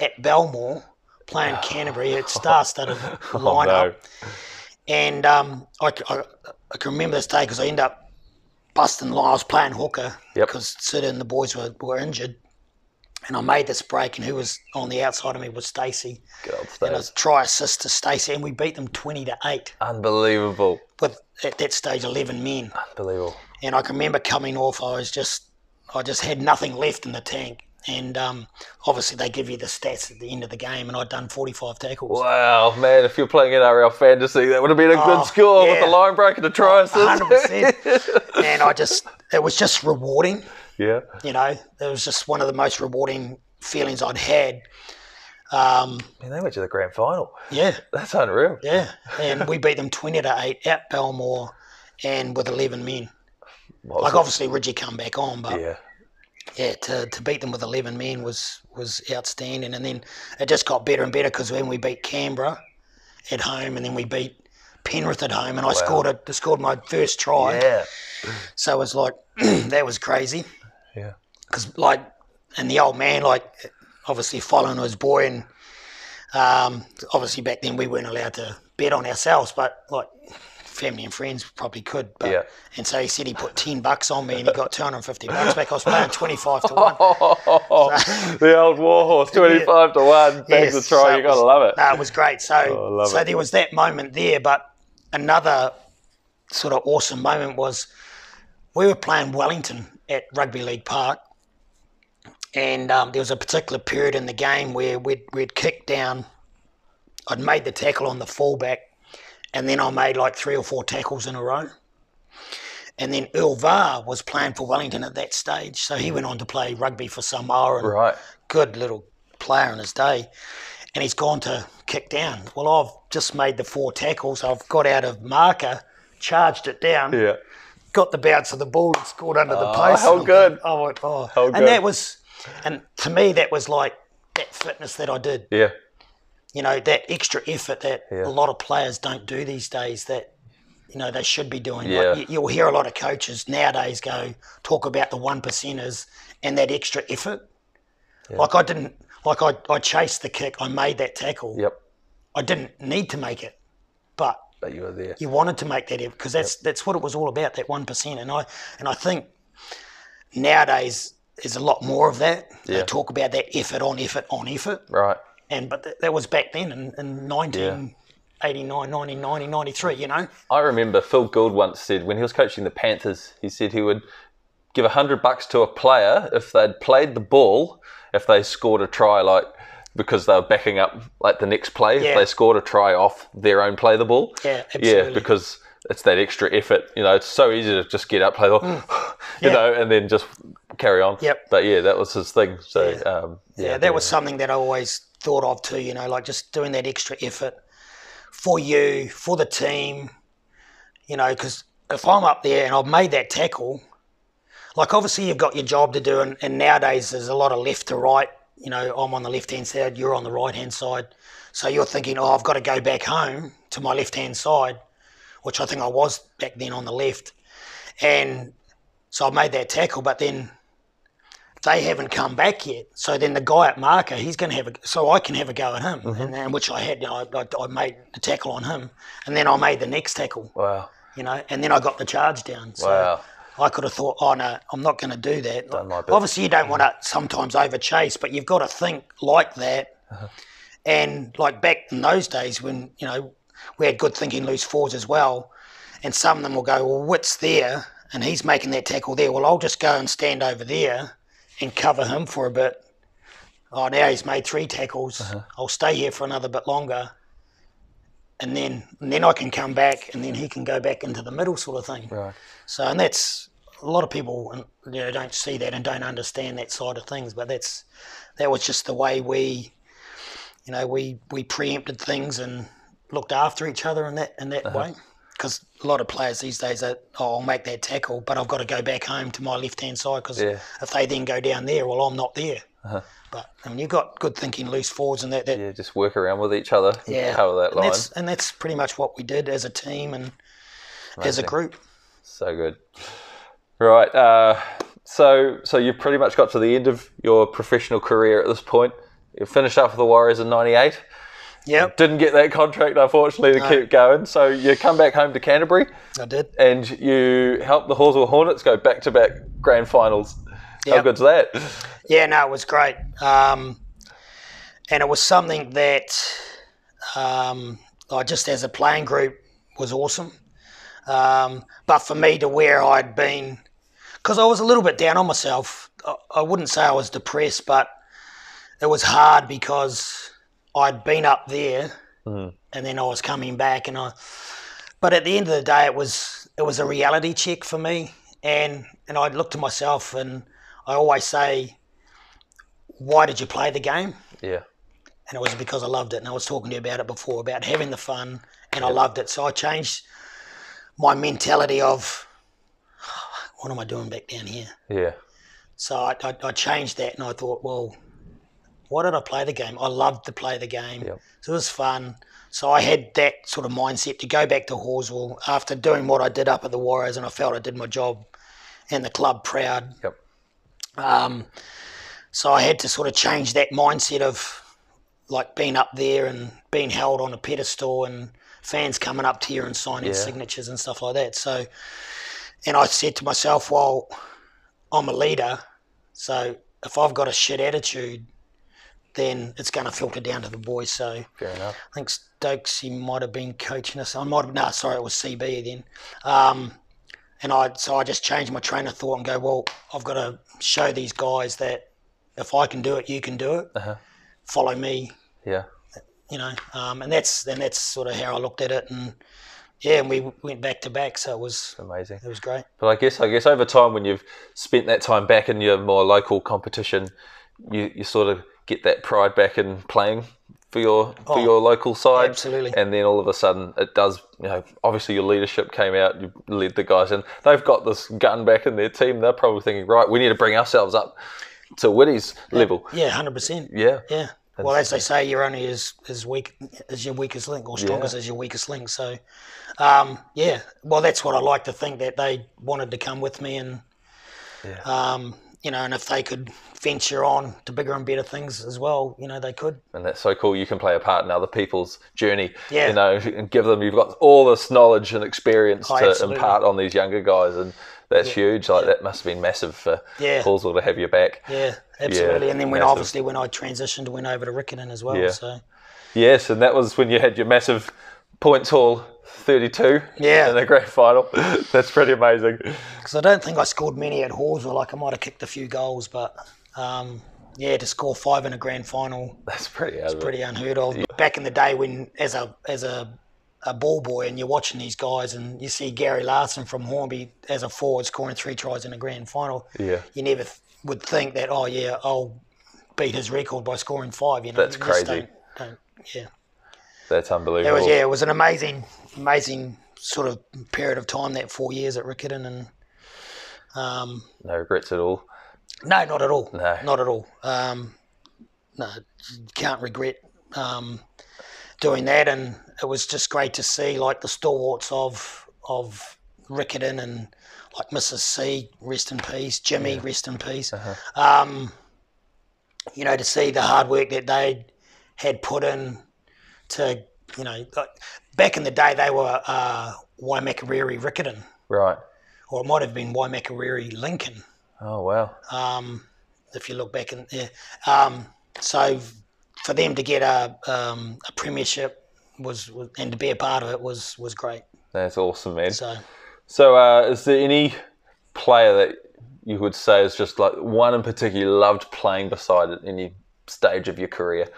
at Belmore playing Canterbury. It's star-studded lineup, and I can remember this day because I ended up busting line. I was playing hooker because Sid and the boys were injured. And I made this break, and who was on the outside of me was Stacey. Good old Stacey. And I was try assist to Stacey, and we beat them 20-8. Unbelievable. With, at that stage, 11 men. Unbelievable. And I can remember coming off, I just had nothing left in the tank. And obviously they give you the stats at the end of the game, and I'd done 45 tackles. Wow, man, if you're playing NRL fantasy, that would have been a good score with the line break and the try assist. 100%. And it was just rewarding. Yeah. You know, it was just one of the most rewarding feelings I'd had. Man, they went to the grand final. Yeah. That's unreal. Yeah. And we beat them 20-8 at Belmore and with 11 men. Obviously, Ridgie come back on, but to beat them with 11 men was outstanding. And then it just got better and better because when we beat Canberra at home and then we beat Penrith at home, and I scored my first try. Yeah. So it was like, that was crazy. Yeah. Because, and the old man, obviously following his boy, and obviously back then we weren't allowed to bet on ourselves, but, family and friends probably could. But, and so he said he put $10 on me, and he got $250 back. I was playing 25-1. The old warhorse, 25-1, bags the try. So you got to love it. It was great. So, there was that moment there, but another sort of awesome moment was we were playing Wellington at Rugby League Park, and there was a particular period in the game where we'd kicked down. I'd made the tackle on the fullback, and then I made 3 or 4 tackles in a row. And then Earl Varr was playing for Wellington at that stage, so he went on to play rugby for Samoa, and good little player in his day. And he's gone to kick down. Well, I've just made the 4 tackles. I've got out of marker, charged it down, got the bounce of the ball and scored under the post. How good. I went, How and good. that was, and to me, that was like that fitness that I did. Yeah. You know, that extra effort that a lot of players don't do these days that, they should be doing. Yeah. You'll hear a lot of coaches nowadays talk about the 1%ers and that extra effort. Yeah. I chased the kick, I made that tackle. Yep. I didn't need to make it, but you were there. You wanted to make that effort because that's what it was all about, that 1%. And I think nowadays there's a lot more of that. They talk about that effort on effort on effort. Right. But that was back then in 1989, 1990, 93, I remember Phil Gould once said when he was coaching the Panthers, he said he would give $100 to a player if they'd played the ball, if they scored a try, because they were backing up the next play, if they scored a try off their own play the ball. Yeah, absolutely. Yeah, because it's that extra effort. It's so easy to just get up, play the ball, and then just carry on. Yep. But that was his thing. So that was something that I always thought of too, just doing that extra effort for you, for the team, because if I'm up there and I've made that tackle, like obviously you've got your job to do, and nowadays there's a lot of left to right. You know, I'm on the left-hand side, you're on the right-hand side. So you're thinking, I've got to go back home to my left-hand side, which I think I was back then on the left. And so I made that tackle, but then they haven't come back yet. So then the guy at marker, he's going to have so I can have a go at him, and which I had. You know, I made the tackle on him, and then I made the next tackle. Wow. You know, and then I got the charge down. So wow. I could have thought, oh no, I'm not going to do that. Done my bit. Obviously, you don't want to sometimes over chase, but you've got to think like that. And like back in those days when, you know, we had good thinking loose forwards as well, and some of them will go, well, Witt's there and he's making that tackle there. Well, I'll just go and stand over there and cover him for a bit. Oh, now he's made 3 tackles. I'll stay here for another bit longer. And then I can come back, and then he can go back into the middle sort of thing. Right. So, and that's, a lot of people, you know, don't see that and don't understand that side of things, but that was just the way we, you know, we preempted things and looked after each other in that way. Because a lot of players these days are, I'll make that tackle, but I've got to go back home to my left-hand side because if they then go down there, well, I'm not there. But I mean, you've got good thinking loose forwards and that. Yeah, just work around with each other. Yeah, cover that line. And that's pretty much what we did as a team and as a group. So good. Right. So you've pretty much got to the end of your professional career at this point. You finished up with the Warriors in '98. Yep. Didn't get that contract, unfortunately, to keep going. So you come back home to Canterbury. I did. And you helped the Halswell Hornets go back-to-back grand finals. How good's that? Yeah, no, it was great. And it was something that I just as a playing group was awesome. But for me to where I'd been, because I was a little bit down on myself. I wouldn't say I was depressed, but it was hard because I'd been up there and then I was coming back. But at the end of the day, it was a reality check for me. And I'd look to myself and I always say, why did you play the game? Yeah. And it was because I loved it. And I was talking to you about it before, about having the fun, and I loved it. So I changed my mentality of, what am I doing back down here? Yeah. So I changed that and I thought, well, why did I play the game? I loved to play the game. Yep. So it was fun. So I had that sort of mindset to go back to Halswell after doing what I did up at the Warriors, and I felt I did my job and the club proud. Yep. So I had to sort of change that mindset of like being up there and being held on a pedestal and fans coming up to you and signing signatures and stuff like that. So, and I said to myself, well, I'm a leader, so if I've got a shit attitude, then it's going to filter down to the boys. So fair enough. I think Stokes, he might have been coaching us. It was CB then. So I just changed my train of thought and go, well, I've got to show these guys that if I can do it, you can do it. Follow me. Yeah. You know, and that's sort of how I looked at it. And we went back to back, so it was amazing. It was great. But I guess over time, when you've spent that time back in your more local competition, you sort of get that pride back in playing for your local side. Absolutely. And then all of a sudden it does, you know, obviously your leadership came out, you led the guys in. They've got this gun back in their team. They're probably thinking, right, we need to bring ourselves up to Whitty's level. Yeah, 100%. Yeah. Yeah. Well, as they say, you're only as weak as your weakest link, or strongest as your weakest link. So, well, that's what I like to think, that they wanted to come with me, and you know, and if they could venture on to bigger and better things as well, you know, they could. And that's so cool. You can play a part in other people's journey, you know, and you've got all this knowledge and experience to impart on these younger guys, and that's huge. Like that must have been massive for Halswell to have your back. Yeah, absolutely. And then when I transitioned, went over to Riccarton as well. So yes, and that was when you had your massive points haul, 32 in the grand final. That's pretty amazing. Because I don't think I scored many at Halswell. Like I might have kicked a few goals, but to score 5 in a grand final, that's pretty unheard of. Back in the day, when as a ball boy and you're watching these guys and you see Gary Larson from Hornby as a forward scoring 3 tries in a grand final, you never would think that, I'll beat his record by scoring 5. You know, that's crazy. That's unbelievable. It was an amazing sort of period of time, that 4 years at Riccarton, No regrets at all? No, not at all. No. Not at all. No, can't regret doing that, and it was just great to see like the stalwarts of Riccarton and like Mrs. C, rest in peace, Jimmy, rest in peace. You know, to see the hard work that they had put in to, you know, like, back in the day they were Waimakariri Riccarton. Right. Or it might have been Waimakariri Lincoln. Oh, wow. If you look back in there. So for them to get a premiership was and to be a part of it was great. That's awesome, man. So is there any player that you would say is just like one in particular you loved playing beside at any stage of your career?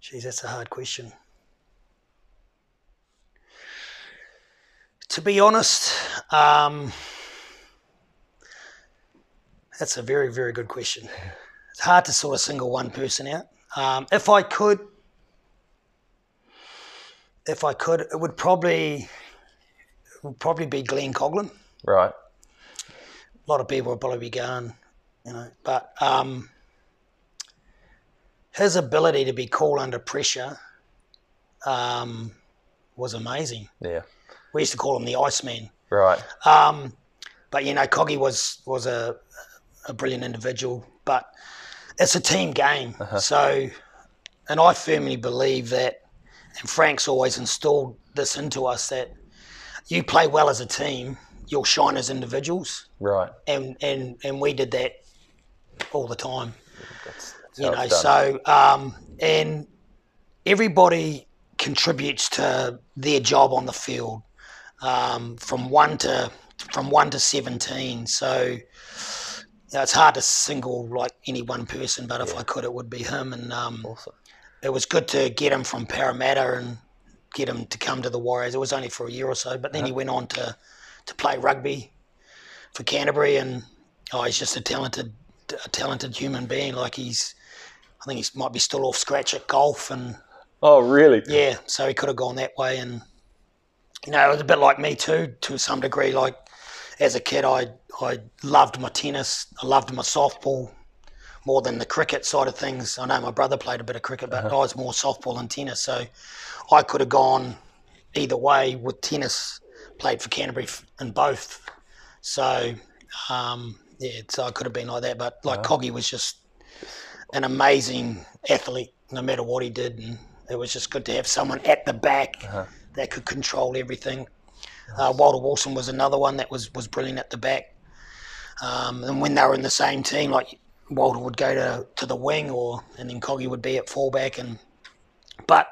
Geez, that's a hard question. To be honest, that's a very, very good question. It's hard to sort of single one person out. If I could, it would probably be Glenn Coughlin. Right. A lot of people would probably be going, you know, but his ability to be cool under pressure was amazing. Yeah. We used to call him the Iceman. Right. But, you know, Coggy was a brilliant individual, but it's a team game. So, and I firmly believe that, and Frank's always installed this into us, that you play well as a team, you'll shine as individuals. Right. And we did that all the time. That's you know, so and everybody contributes to their job on the field, from 1 to 17. So, you know, it's hard to single like any one person, but if I could, it would be him. And awesome. It was good to get him from Parramatta and get him to come to the Warriors. It was only for a year or so, but then he went on to play rugby for Canterbury, and he's just a talented human being. Like I think he might be still off scratch at golf, and oh really? Yeah, so he could have gone that way, and you know, it was a bit like me too, to some degree. Like as a kid, I loved my tennis, I loved my softball more than the cricket side of things. I know my brother played a bit of cricket, but I was more softball and tennis, so I could have gone either way with tennis. Played for Canterbury in both, so so I could have been like that. But like Coggy was just an amazing athlete, no matter what he did, and it was just good to have someone at the back that could control everything. Walter Wilson was another one that was brilliant at the back, and when they were in the same team, like Walter would go to the wing, and then Coggy would be at fullback, but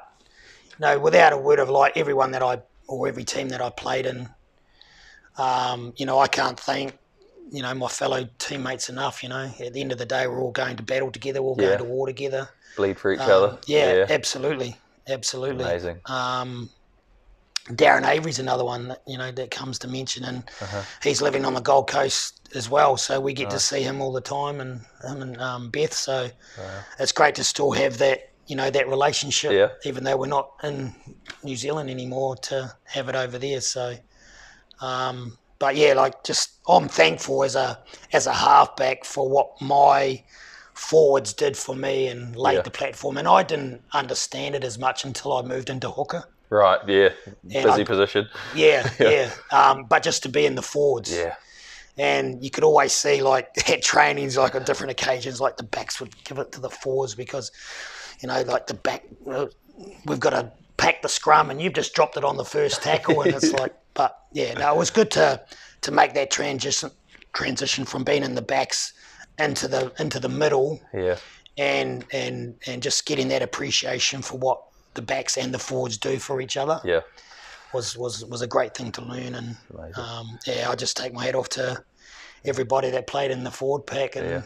you know, without a word of like everyone that every team that I played in, you know, I can't thank, you know, my fellow teammates enough. You know, at the end of the day, we're all going to battle together, we're all going to war together. Bleed for each other. Yeah, absolutely. Amazing. Darren Avery's another one that, you know, that comes to mention, and he's living on the Gold Coast as well, so we get to see him all the time, and him and Beth. So it's great to still have that, you know, that relationship, even though we're not in New Zealand anymore, to have it over there. So, but yeah, like just I'm thankful as a halfback for what my forwards did for me and laid the platform. And I didn't understand it as much until I moved into hooker. Right, yeah, busy position. Yeah. But just to be in the forwards. Yeah. And you could always see, like, at trainings, like on different occasions, like the backs would give it to the forwards because, you know, like the back, we've got to pack the scrum and you've just dropped it on the first tackle, and it's like, but yeah, no, it was good to make that transition from being in the backs into the middle, and just getting that appreciation for what the backs and the forwards do for each other. Yeah, was a great thing to learn, and I just take my hat off to everybody that played in the forward pack and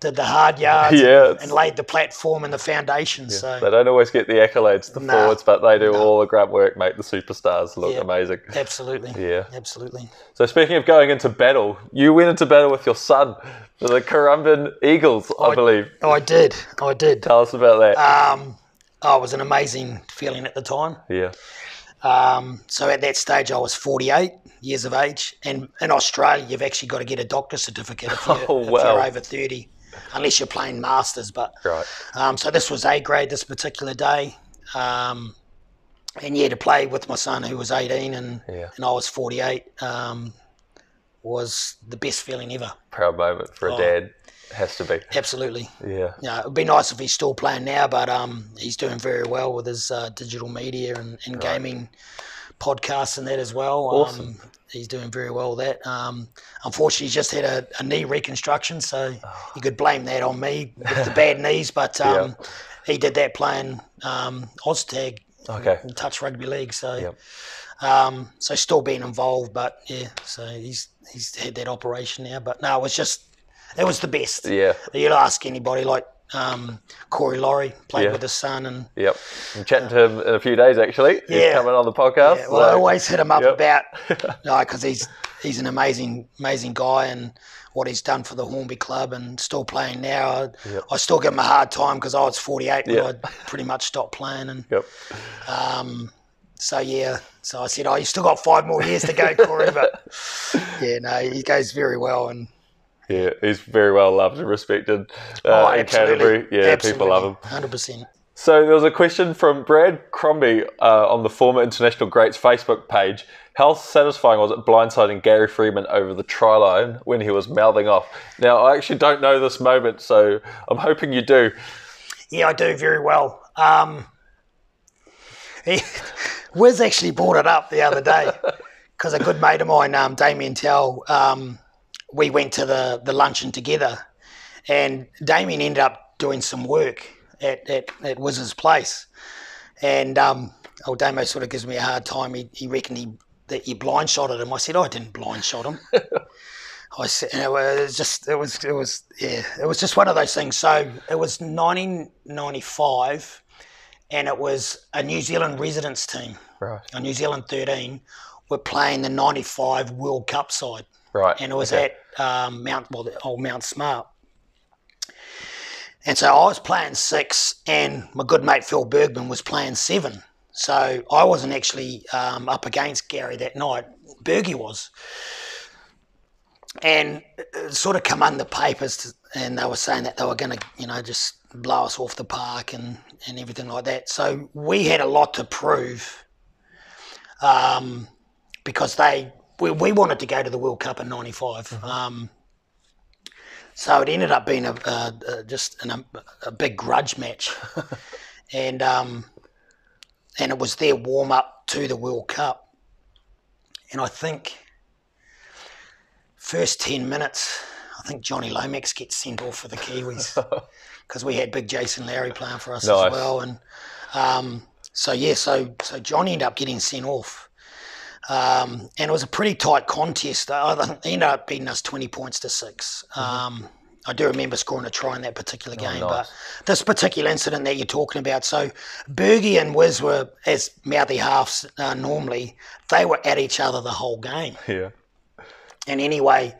did the hard yards and laid the platform and the foundation. So they don't always get the accolades, the forwards, but they do all the grunt work, make the superstars look amazing. Absolutely. Yeah. Absolutely. So speaking of going into battle, you went into battle with your son, the Currumbin Eagles, I believe. I did. Tell us about that. It was an amazing feeling at the time. Yeah. So at that stage, I was 48 years of age. And in Australia, you've actually got to get a doctor's certificate if you're over 30, unless you're playing masters. But so this was A grade this particular day. And to play with my son who was 18 and I was 48 was the best feeling ever. Proud moment for a dad. Has to be. Absolutely. Yeah. It would be nice if he's still playing now, but he's doing very well with his digital media and gaming podcasts and that as well. Awesome. He's doing very well with that. Unfortunately, he's just had a knee reconstruction, so you could blame that on me with the bad knees, but he did that playing OzTag. In touch rugby league, so so still being involved, but so he's had that operation now. But no, it was the best. Yeah, you'd ask anybody like Corey Laurie played with his son, and I'm chatting to him in a few days actually. He's coming on the podcast. Yeah, well, I always hit him up about because he's an amazing guy and what he's done for the Hornby Club and still playing now. I still give him a hard time because I was 48 when I pretty much stopped playing. And so I said, you still got 5 more years to go, Corey. But he goes very well. And he's very well loved and respected in Canterbury. Yeah, people love him. 100%. So there was a question from Brad Crombie on the former International Greats Facebook page. How satisfying was it blindsiding Gary Freeman over the try line when he was mouthing off? Now, I actually don't know this moment, so I'm hoping you do. Yeah, I do very well. Wiz actually brought it up the other day because a good mate of mine, Damien Tell, we went to the luncheon together, and Damien ended up doing some work at Wiz's place, and Damo sort of gives me a hard time. He reckoned that you blind shotted him. I said I didn't blind shot him. I said it was just one of those things. So it was 1995, and it was a New Zealand residents team, a New Zealand 13, were playing the 95 World Cup side, and it was at Mount Smart. And so I was playing 6, and my good mate Phil Bergman was playing 7. So I wasn't actually up against Gary that night. Bergie was. And it sort of come under papers, and they were saying that they were going to, just blow us off the park and everything like that. So we had a lot to prove because we wanted to go to the World Cup in 95. Mm-hmm. So it ended up being just a big grudge match, and it was their warm up to the World Cup. And I think first 10 minutes, I think Johnny Lomax gets sent off for the Kiwis because we had big Jason Lowry playing for us as well. And so Johnny ended up getting sent off. And it was a pretty tight contest. They ended up beating us 20 points to 6. I do remember scoring a try in that particular game. But this particular incident that you're talking about, so Bergie and Wiz were, as mouthy halves normally, they were at each other the whole game. Yeah. And anyway,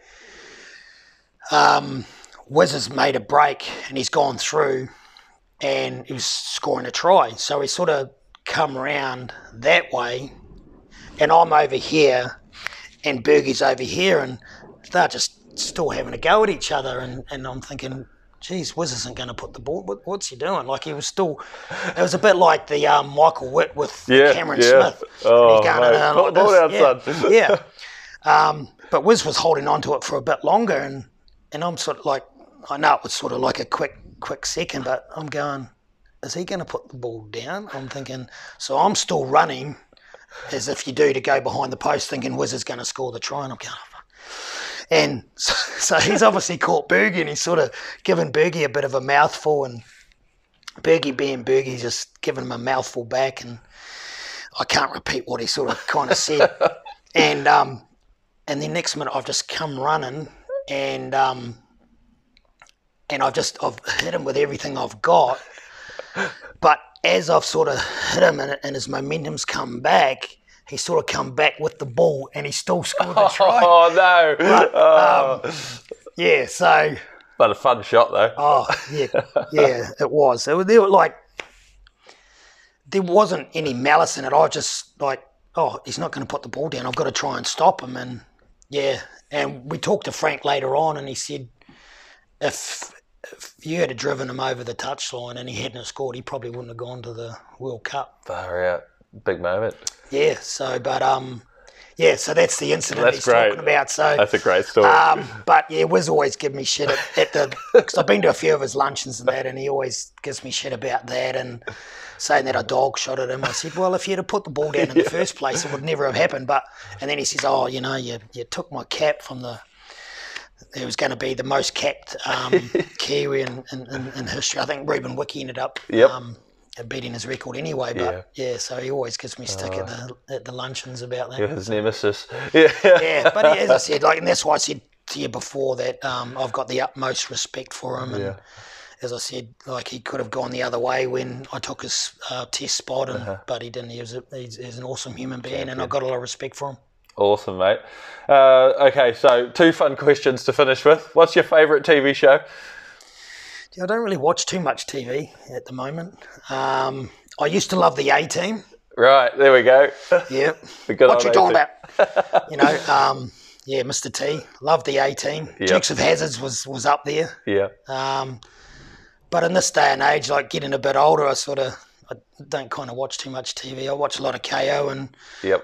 Wiz has made a break and he's gone through and he was scoring a try. So he sort of come around that way, and I'm over here and Bergie's over here, and they're just still having a go at each other, and I'm thinking, geez, Wiz isn't going to put the ball. What's he doing? Like, he was still, it was a bit like the Michael Witt with Cameron Smith. Oh, put the ball down, son. Yeah. But Wiz was holding on to it for a bit longer, and I'm sort of like, I know it was sort of like a quick second, but I'm going, is he going to put the ball down? I'm thinking, so I'm still running as if you do to go behind the post, thinking Wiz is going to score the try, and I'm going, and so he's obviously caught Bergie, and he's sort of given Bergie a bit of a mouthful, and Bergie being Bergie, just giving him a mouthful back, and I can't repeat what he sort of kind of said. And then next minute I've just come running, and I've hit him with everything I've got, but as I've sort of hit him and his momentum's come back, he's sort of come back with the ball and he still scored the try. Oh, no. But, so... But a fun shot, though. Oh, yeah, it was. There wasn't any malice in it. I just, oh, he's not going to put the ball down. I've got to try and stop him. And yeah, and we talked to Frank later on, and he said if you had driven him over the touchline and he hadn't scored, he probably wouldn't have gone to the World Cup. Far out. Big moment. Yeah, so, but, so that's the incident he's talking about. So that's a great story. But yeah, Wiz always give me shit because I've been to a few of his luncheons and that, and he always gives me shit about that and saying that I dog shot at him. I said, well, if you'd have put the ball down in the first place, it would never have happened. And then he says, oh, you know, you took my cap from it was going to be the most capped Kiwi in history. I think Ruben Wiki ended up beating his record anyway. But so he always gives me stick at the luncheons about that. You're his nemesis. Yeah, but as I said, and that's why I said to you before that I've got the utmost respect for him. And as I said, he could have gone the other way when I took his test spot, but he didn't. He's an awesome human being, and I've got a lot of respect for him. Awesome, mate. Okay, so 2 fun questions to finish with. What's your favourite TV show? I don't really watch too much TV at the moment. I used to love the A-Team. Right, there we go. Yeah. What you talking about? You know, Mr. T. Loved the A-Team. Yep. Dukes of Hazzards was up there. Yeah. But in this day and age, getting a bit older, I don't kind of watch too much TV. I watch a lot of KO and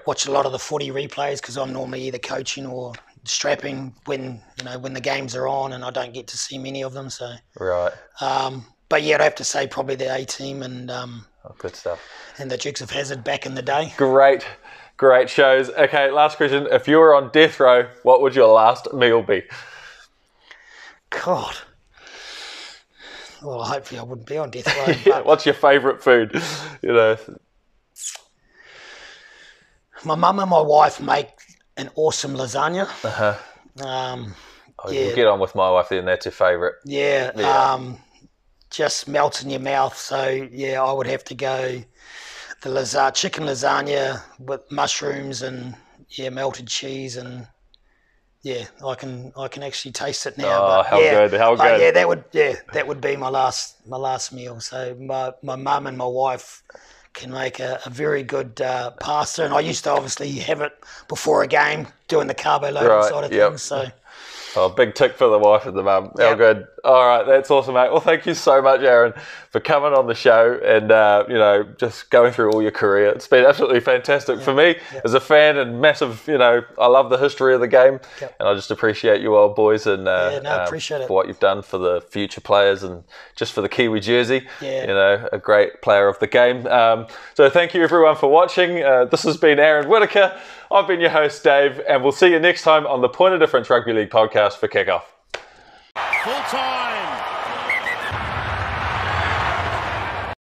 watch a lot of the footy replays because I'm normally either coaching or strapping when the games are on, and I don't get to see many of them. So right. But yeah, I'd have to say probably the A-Team and good stuff. And the Dukes of Hazzard back in the day. Great shows. Okay, last question. If you were on death row, what would your last meal be? God. Well, hopefully I wouldn't be on death row. What's your favourite food? You know, my mum and my wife make an awesome lasagna. You get on with my wife then. That's your favourite. Yeah. Just melts in your mouth. So yeah, I would have to go the chicken lasagna with mushrooms and melted cheese and. Yeah, I can actually taste it now. Oh, how good! Yeah, that would be my last meal. So my mum and my wife can make a very good pasta, and I used to obviously have it before a game, doing the carbo loading side of things. So, big tick for the wife and the mum. How good! All right, that's awesome, mate. Well, thank you so much, Aaron, for coming on the show and just going through all your career. It's been absolutely fantastic for me as a fan and massive. I love the history of the game, and I just appreciate you old boys and appreciate it for what you've done for the future players and just for the Kiwi jersey. A great player of the game. So thank you everyone for watching. This has been Aaron Whittaker. I've been your host, Dave, and we'll see you next time on the Point of Difference Rugby League podcast for Kickoff. Full time.